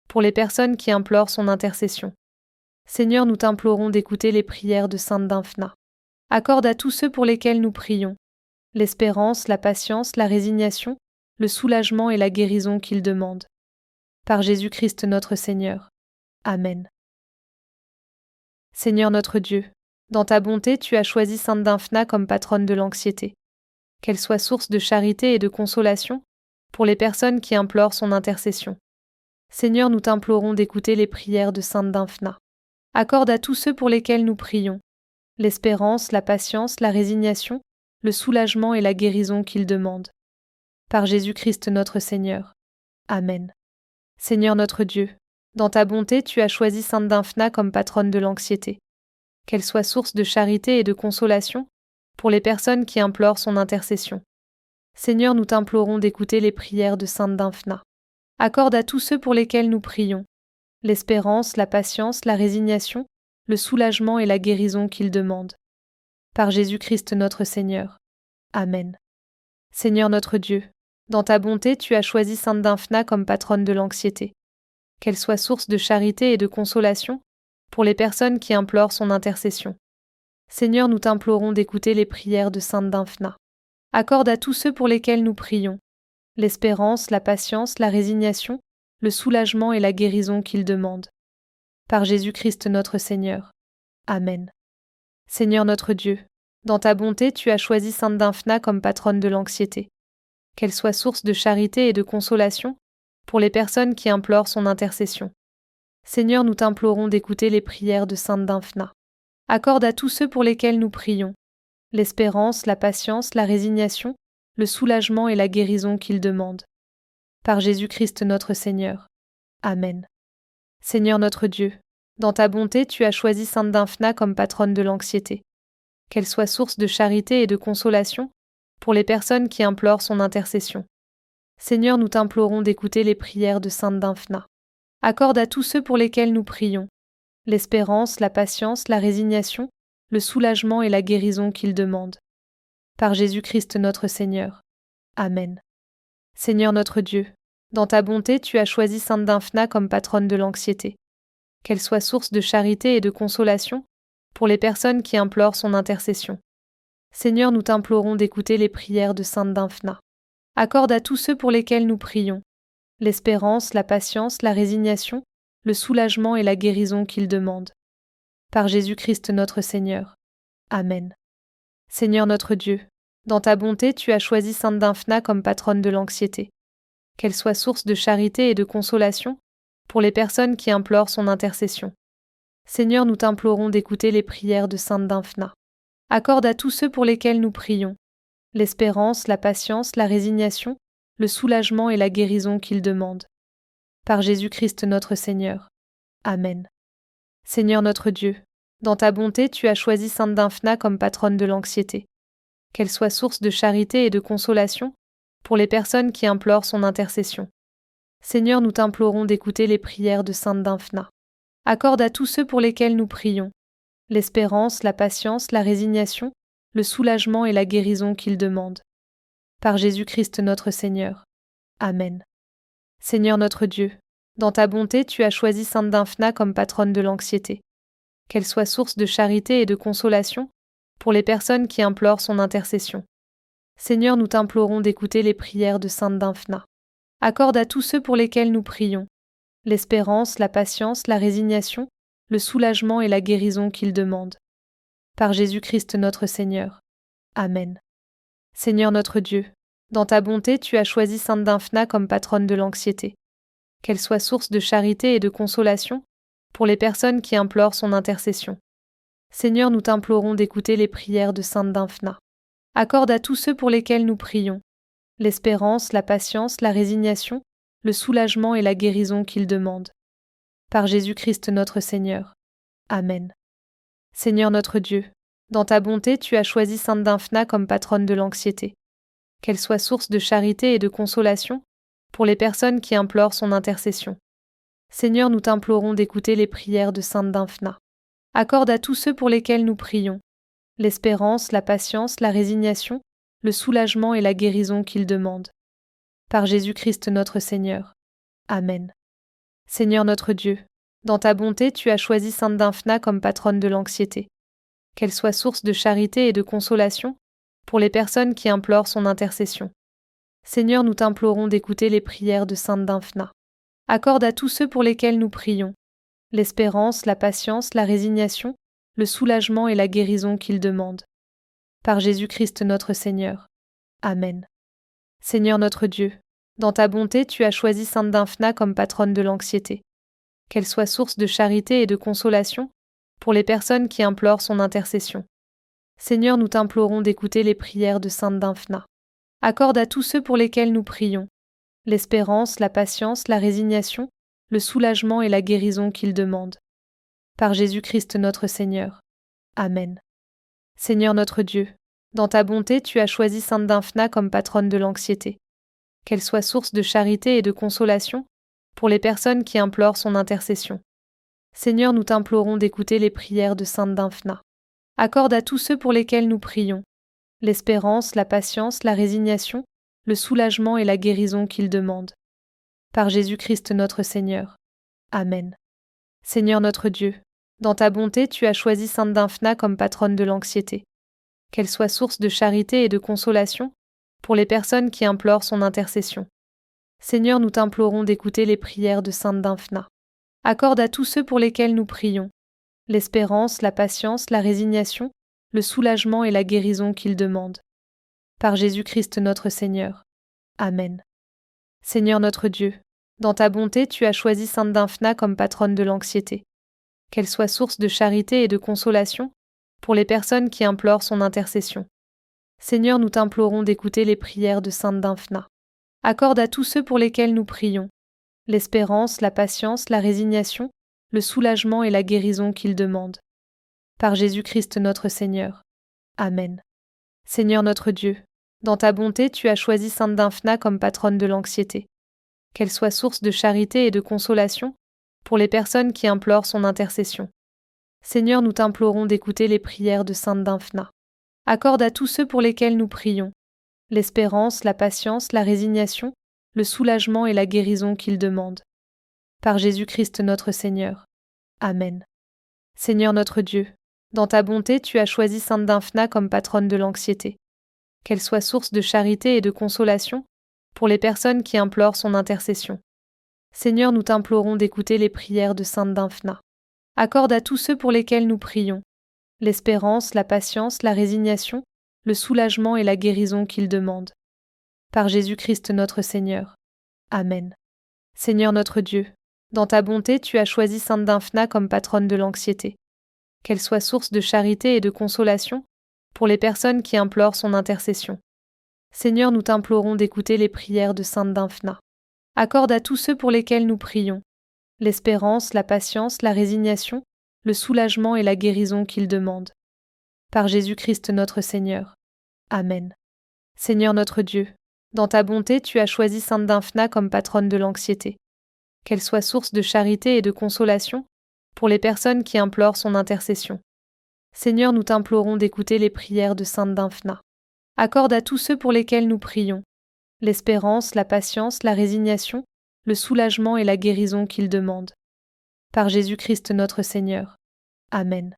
pour les personnes qui implorent son intercession. Seigneur, nous t'implorons d'écouter les prières de Sainte Dymphna. Accorde à tous ceux pour lesquels nous prions l'espérance, la patience, la résignation, le soulagement et la guérison qu'ils demandent. Par Jésus-Christ notre Seigneur. Amen. Seigneur notre Dieu, Dans ta bonté, tu as choisi Sainte Dymphna comme patronne de l'anxiété. Qu'elle soit source de charité et de consolation pour les personnes qui implorent son intercession. Seigneur, nous t'implorons d'écouter les prières de Sainte Dymphna. Accorde à tous ceux pour lesquels nous prions l'espérance, la patience, la résignation, le soulagement et la guérison qu'ils demandent. Par Jésus-Christ notre Seigneur. Amen. Seigneur notre Dieu, dans ta bonté, tu as choisi Sainte Dymphna comme patronne de l'anxiété. Qu'elle soit source de charité et de consolation pour les personnes qui implorent son intercession. Seigneur, nous t'implorons d'écouter les prières de Sainte Dymphna. Accorde à tous ceux pour lesquels nous prions l'espérance, la patience, la résignation, le soulagement et la guérison qu'ils demandent. Par Jésus-Christ notre Seigneur. Amen. Seigneur notre Dieu, dans ta bonté, tu as choisi Sainte Dymphna comme patronne de l'anxiété. Qu'elle soit source de charité et de consolation pour les personnes qui implorent son intercession. Seigneur, nous t'implorons d'écouter les prières de Sainte Dymphna. Accorde à tous ceux pour lesquels nous prions l'espérance, la patience, la résignation, le soulagement et la guérison qu'ils demandent. Par Jésus-Christ notre Seigneur. Amen. Seigneur notre Dieu, dans ta bonté, tu as choisi Sainte Dymphna comme patronne de l'anxiété. Qu'elle soit source de charité et de consolation pour les personnes qui implorent son intercession. Seigneur, nous t'implorons d'écouter les prières de Sainte Dymphna. Accorde à tous ceux pour lesquels nous prions l'espérance, la patience, la résignation, le soulagement et la guérison qu'ils demandent. Par Jésus-Christ notre Seigneur. Amen. Seigneur notre Dieu, dans ta bonté, tu as choisi Sainte Dymphna comme patronne de l'anxiété. Qu'elle soit source de charité et de consolation pour les personnes qui implorent son intercession. Seigneur, nous t'implorons d'écouter les prières de Sainte Dymphna. Accorde à tous ceux pour lesquels nous prions l'espérance, la patience, la résignation, le soulagement et la guérison qu'ils demandent. Par Jésus-Christ notre Seigneur. Amen. Seigneur notre Dieu, dans ta bonté, tu as choisi Sainte Dymphna comme patronne de l'anxiété. Qu'elle soit source de charité et de consolation pour les personnes qui implorent son intercession. Seigneur, nous t'implorons d'écouter les prières de Sainte Dymphna. Accorde à tous ceux pour lesquels nous prions l'espérance, la patience, la résignation, le soulagement et la guérison qu'ils demandent. Par Jésus-Christ notre Seigneur. Amen. Seigneur notre Dieu, dans ta bonté, tu as choisi Sainte Dymphna comme patronne de l'anxiété. Qu'elle soit source de charité et de consolation pour les personnes qui implorent son intercession. Seigneur, nous t'implorons d'écouter les prières de Sainte Dymphna. Accorde à tous ceux pour lesquels nous prions l'espérance, la patience, la résignation, le soulagement et la guérison qu'ils demandent. Par Jésus-Christ notre Seigneur. Amen. Seigneur notre Dieu, dans ta bonté, tu as choisi Sainte Dymphna comme patronne de l'anxiété. Qu'elle soit source de charité et de consolation pour les personnes qui implorent son intercession. Seigneur, nous t'implorons d'écouter les prières de Sainte Dymphna. Accorde à tous ceux pour lesquels nous prions l'espérance, la patience, la résignation, le soulagement et la guérison qu'ils demandent. Par Jésus-Christ notre Seigneur. Amen. Seigneur notre Dieu, dans ta bonté, tu as choisi Sainte Dymphna comme patronne de l'anxiété. Qu'elle soit source de charité et de consolation pour les personnes qui implorent son intercession. Seigneur, nous t'implorons d'écouter les prières de Sainte Dymphna. Accorde à tous ceux pour lesquels nous prions l'espérance, la patience, la résignation, le soulagement et la guérison qu'ils demandent. Par Jésus-Christ notre Seigneur. Amen. Seigneur notre Dieu, dans ta bonté, tu as choisi Sainte Dymphna comme patronne de l'anxiété. Qu'elle soit source de charité et de consolation pour les personnes qui implorent son intercession. Seigneur, nous t'implorons d'écouter les prières de Sainte Dymphna. Accorde à tous ceux pour lesquels nous prions l'espérance, la patience, la résignation, le soulagement et la guérison qu'ils demandent. Par Jésus-Christ notre Seigneur. Amen. Seigneur notre Dieu, dans ta bonté, tu as choisi Sainte Dymphna comme patronne de l'anxiété. Qu'elle soit source de charité et de consolation pour les personnes qui implorent son intercession. Seigneur, nous t'implorons d'écouter les prières de Sainte Dymphna. Accorde à tous ceux pour lesquels nous prions l'espérance, la patience, la résignation, le soulagement et la guérison qu'ils demandent. Par Jésus-Christ notre Seigneur. Amen. Seigneur notre Dieu, dans ta bonté, tu as choisi Sainte Dymphna comme patronne de l'anxiété. Qu'elle soit source de charité et de consolation pour les personnes qui implorent son intercession. Seigneur, nous t'implorons d'écouter les prières de Sainte Dymphna. Accorde à tous ceux pour lesquels nous prions l'espérance, la patience, la résignation, le soulagement et la guérison qu'ils demandent. Par Jésus-Christ notre Seigneur. Amen. Seigneur notre Dieu, dans ta bonté, tu as choisi Sainte Dymphna comme patronne de l'anxiété. Qu'elle soit source de charité et de consolation pour les personnes qui implorent son intercession. Seigneur, nous t'implorons d'écouter les prières de Sainte Dymphna. Accorde à tous ceux pour lesquels nous prions l'espérance, la patience, la résignation, le soulagement et la guérison qu'ils demandent. Par Jésus-Christ notre Seigneur. Amen. Seigneur notre Dieu, dans ta bonté, tu as choisi Sainte Dymphna comme patronne de l'anxiété. Qu'elle soit source de charité et de consolation pour les personnes qui implorent son intercession. Seigneur, nous t'implorons d'écouter les prières de Sainte Dymphna. Accorde à tous ceux pour lesquels nous prions l'espérance, la patience, la résignation, le soulagement et la guérison qu'ils demandent. Par Jésus-Christ notre Seigneur. Amen. Seigneur notre Dieu, dans ta bonté, tu as choisi Sainte Dymphna comme patronne de l'anxiété. Qu'elle soit source de charité et de consolation pour les personnes qui implorent son intercession. Seigneur, nous t'implorons d'écouter les prières de Sainte Dymphna. Accorde à tous ceux pour lesquels nous prions l'espérance, la patience, la résignation, le soulagement et la guérison qu'ils demandent. Par Jésus-Christ notre Seigneur. Amen. Seigneur notre Dieu, dans ta bonté, tu as choisi Sainte Dymphna comme patronne de l'anxiété. Qu'elle soit source de charité et de consolation pour les personnes qui implorent son intercession. Seigneur, nous t'implorons d'écouter les prières de Sainte Dymphna. Accorde à tous ceux pour lesquels nous prions l'espérance, la patience, la résignation, le soulagement et la guérison qu'ils demandent. Par Jésus-Christ notre Seigneur. Amen. Seigneur notre Dieu, dans ta bonté, tu as choisi Sainte Dymphna comme patronne de l'anxiété. Qu'elle soit source de charité et de consolation pour les personnes qui implorent son intercession. Seigneur, nous t'implorons d'écouter les prières de Sainte Dymphna. Accorde à tous ceux pour lesquels nous prions l'espérance, la patience, la résignation, le soulagement et la guérison qu'ils demandent. Par Jésus-Christ notre Seigneur. Amen. Seigneur notre Dieu, dans ta bonté, tu as choisi Sainte Dymphna comme patronne de l'anxiété. Qu'elle soit source de charité et de consolation pour les personnes qui implorent son intercession. Seigneur, nous t'implorons d'écouter les prières de Sainte Dymphna. Accorde à tous ceux pour lesquels nous prions l'espérance, la patience, la résignation, le soulagement et la guérison qu'ils demandent. Par Jésus-Christ notre Seigneur. Amen. Seigneur notre Dieu, dans ta bonté, tu as choisi Sainte Dymphna comme patronne de l'anxiété. Qu'elle soit source de charité et de consolation pour les personnes qui implorent son intercession. Seigneur, nous t'implorons d'écouter les prières de Sainte Dymphna. Accorde à tous ceux pour lesquels nous prions l'espérance, la patience, la résignation, le soulagement et la guérison qu'ils demandent. Par Jésus-Christ notre Seigneur. Amen. Seigneur notre Dieu, dans ta bonté, tu as choisi Sainte Dymphna comme patronne de l'anxiété. Qu'elle soit source de charité et de consolation pour les personnes qui implorent son intercession. Seigneur, nous t'implorons d'écouter les prières de Sainte Dymphna. Accorde à tous ceux pour lesquels nous prions l'espérance, la patience, la résignation, le soulagement et la guérison qu'ils demandent. Par Jésus-Christ notre Seigneur. Amen.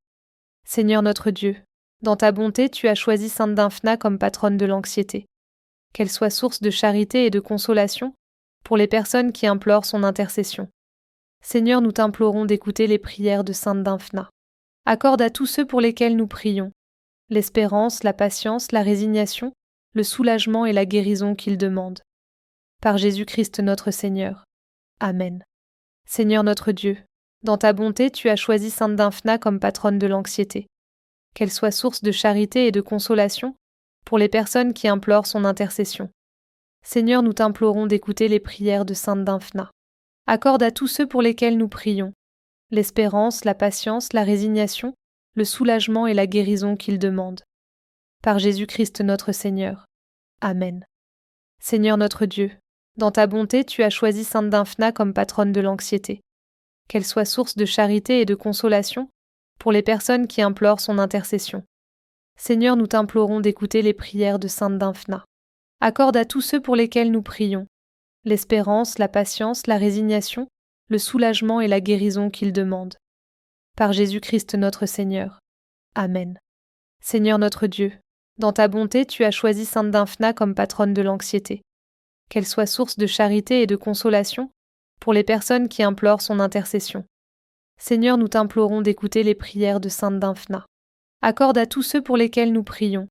Seigneur notre Dieu, dans ta bonté, tu as choisi Sainte Dymphna comme patronne de l'anxiété. Qu'elle soit source de charité et de consolation pour les personnes qui implorent son intercession. Seigneur, nous t'implorons d'écouter les prières de Sainte Dymphna. Accorde à tous ceux pour lesquels nous prions l'espérance, la patience, la résignation, le soulagement et la guérison qu'ils demandent. Par Jésus-Christ notre Seigneur. Amen. Seigneur notre Dieu, dans ta bonté, tu as choisi Sainte Dymphna comme patronne de l'anxiété. Qu'elle soit source de charité et de consolation pour les personnes qui implorent son intercession. Seigneur, nous t'implorons d'écouter les prières de Sainte Dymphna. Accorde à tous ceux pour lesquels nous prions l'espérance, la patience, la résignation, le soulagement et la guérison qu'ils demandent. Par Jésus-Christ notre Seigneur. Amen. Seigneur notre Dieu, dans ta bonté, tu as choisi Sainte Dymphna comme patronne de l'anxiété. Qu'elle soit source de charité et de consolation pour les personnes qui implorent son intercession. Seigneur, nous t'implorons d'écouter les prières de Sainte Dymphna. Accorde à tous ceux pour lesquels nous prions l'espérance, la patience, la résignation, le soulagement et la guérison qu'ils demandent. Par Jésus-Christ notre Seigneur. Amen. Seigneur notre Dieu, dans ta bonté, tu as choisi Sainte Dymphna comme patronne de l'anxiété. Qu'elle soit source de charité et de consolation pour les personnes qui implorent son intercession. Seigneur, nous t'implorons d'écouter les prières de sainte Dymphna. Accorde à tous ceux pour lesquels nous prions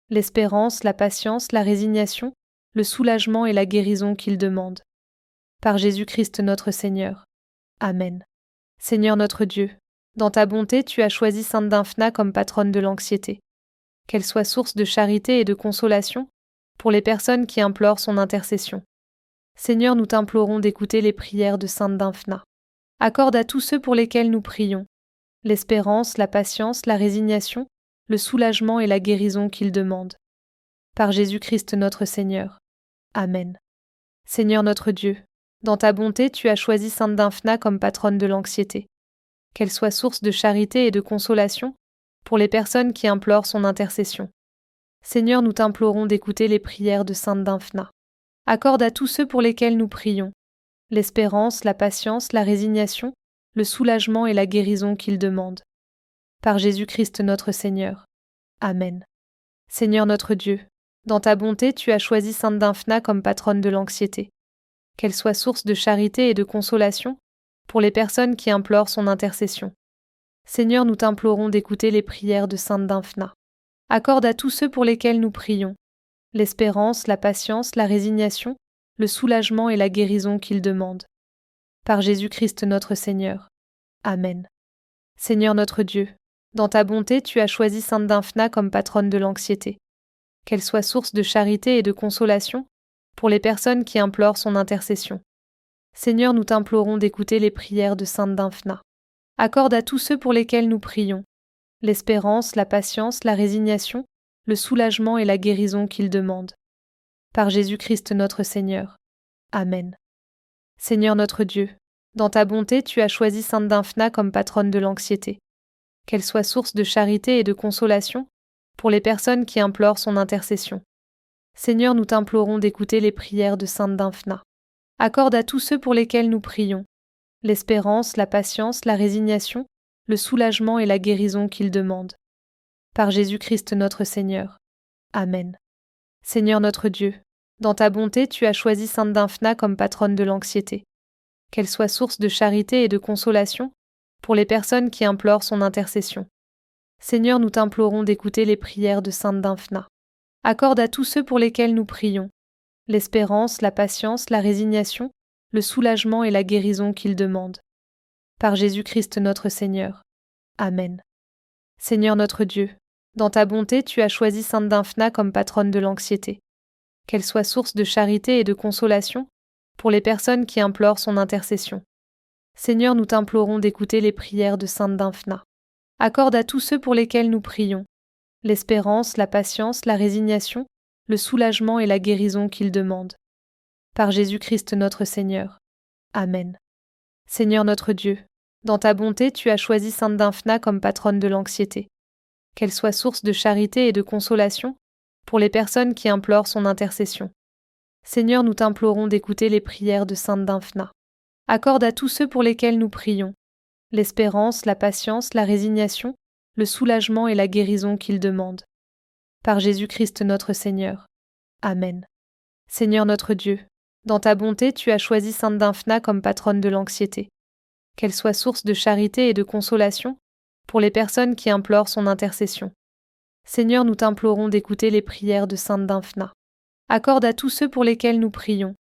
l'espérance, la patience, la résignation, le soulagement et la guérison qu'ils demandent. Par Jésus-Christ notre Seigneur. Amen. Seigneur notre Dieu, dans ta bonté, tu as choisi sainte Dymphna comme patronne de l'anxiété. Qu'elle soit source de charité et de consolation pour les personnes qui implorent son intercession. Seigneur, nous t'implorons d'écouter les prières de sainte Dymphna. Accorde à tous ceux pour lesquels nous prions l'espérance, la patience, la résignation, le soulagement et la guérison qu'ils demandent. Par Jésus-Christ notre Seigneur. Amen. Seigneur notre Dieu, dans ta bonté, tu as choisi sainte Dymphna comme patronne de l'anxiété. Qu'elle soit source de charité et de consolation pour les personnes qui implorent son intercession. Seigneur, nous t'implorons d'écouter les prières de sainte Dymphna. Accorde à tous ceux pour lesquels nous prions l'espérance, la patience, la résignation, le soulagement et la guérison qu'ils demandent. Par Jésus-Christ notre Seigneur. Amen. Seigneur notre Dieu, dans ta bonté, tu as choisi sainte Dymphna comme patronne de l'anxiété. Qu'elle soit source de charité et de consolation pour les personnes qui implorent son intercession. Seigneur, nous t'implorons d'écouter les prières de sainte Dymphna. Accorde à tous ceux pour lesquels nous prions l'espérance, la patience, la résignation, le soulagement et la guérison qu'ils demandent. Par Jésus-Christ notre Seigneur. Amen. Seigneur notre Dieu, dans ta bonté, tu as choisi sainte Dymphna comme patronne de l'anxiété. Qu'elle soit source de charité et de consolation pour les personnes qui implorent son intercession. Seigneur, nous t'implorons d'écouter les prières de sainte Dymphna. Accorde à tous ceux pour lesquels nous prions l'espérance, la patience, la résignation, le soulagement et la guérison qu'ils demandent. Par Jésus-Christ notre Seigneur. Amen. Seigneur notre Dieu, dans ta bonté, tu as choisi sainte Dymphna comme patronne de l'anxiété. Qu'elle soit source de charité et de consolation pour les personnes qui implorent son intercession. Seigneur, nous t'implorons d'écouter les prières de sainte Dymphna. Accorde à tous ceux pour lesquels nous prions l'espérance, la patience, la résignation, le soulagement et la guérison qu'ils demandent. Par Jésus-Christ notre Seigneur. Amen. Seigneur notre Dieu, dans ta bonté, tu as choisi sainte Dymphna comme patronne de l'anxiété. Qu'elle soit source de charité et de consolation pour les personnes qui implorent son intercession. Seigneur, nous t'implorons d'écouter les prières de sainte Dymphna. Accorde à tous ceux pour lesquels nous prions l'espérance, la patience, la résignation, le soulagement et la guérison qu'ils demandent. Par Jésus-Christ notre Seigneur. Amen. Seigneur notre Dieu, dans ta bonté, tu as choisi sainte Dymphna comme patronne de l'anxiété. Qu'elle soit source de charité et de consolation pour les personnes qui implorent son intercession. Seigneur, nous t'implorons d'écouter les prières de sainte Dymphna. Accorde à tous ceux pour lesquels nous prions l'espérance, la patience, la résignation, le soulagement et la guérison qu'ils demandent. Par Jésus-Christ notre Seigneur. Amen. Seigneur notre Dieu, dans ta bonté, tu as choisi sainte Dymphna comme patronne de l'anxiété. Qu'elle soit source de charité et de consolation pour les personnes qui implorent son intercession. Seigneur, nous t'implorons d'écouter les prières de sainte Dymphna. Accorde à tous ceux pour lesquels nous prions l'espérance, la patience, la résignation, le soulagement et la guérison qu'ils demandent. Par Jésus-Christ notre Seigneur. Amen. Seigneur notre Dieu, dans ta bonté, tu as choisi sainte Dymphna comme patronne de l'anxiété. Qu'elle soit source de charité et de consolation pour les personnes qui implorent son intercession. Seigneur, nous t'implorons d'écouter les prières de sainte Dymphna. Accorde à tous ceux pour lesquels nous prions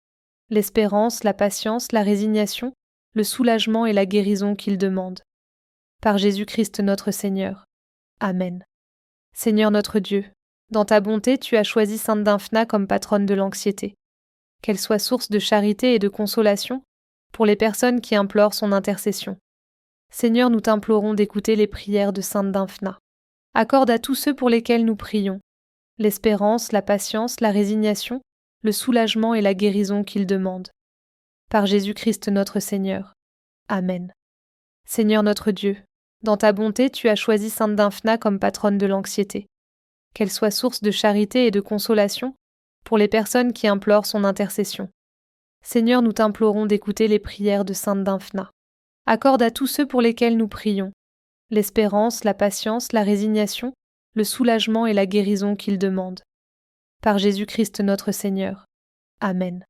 l'espérance, la patience, la résignation, le soulagement et la guérison qu'ils demandent. Par Jésus-Christ notre Seigneur. Amen. Seigneur notre Dieu, dans ta bonté, tu as choisi sainte Dymphna comme patronne de l'anxiété. Qu'elle soit source de charité et de consolation pour les personnes qui implorent son intercession. Seigneur, nous t'implorons d'écouter les prières de sainte Dymphna. Accorde à tous ceux pour lesquels nous prions l'espérance, la patience, la résignation, le soulagement et la guérison qu'ils demandent. Par Jésus-Christ notre Seigneur. Amen. Seigneur notre Dieu, dans ta bonté, tu as choisi sainte Dymphna comme patronne de l'anxiété. Qu'elle soit source de charité et de consolation pour les personnes qui implorent son intercession. Seigneur, nous t'implorons d'écouter les prières de sainte Dymphna. Accorde à tous ceux pour lesquels nous prions l'espérance, la patience, la résignation, le soulagement et la guérison qu'ils demandent. Par Jésus-Christ notre Seigneur. Amen.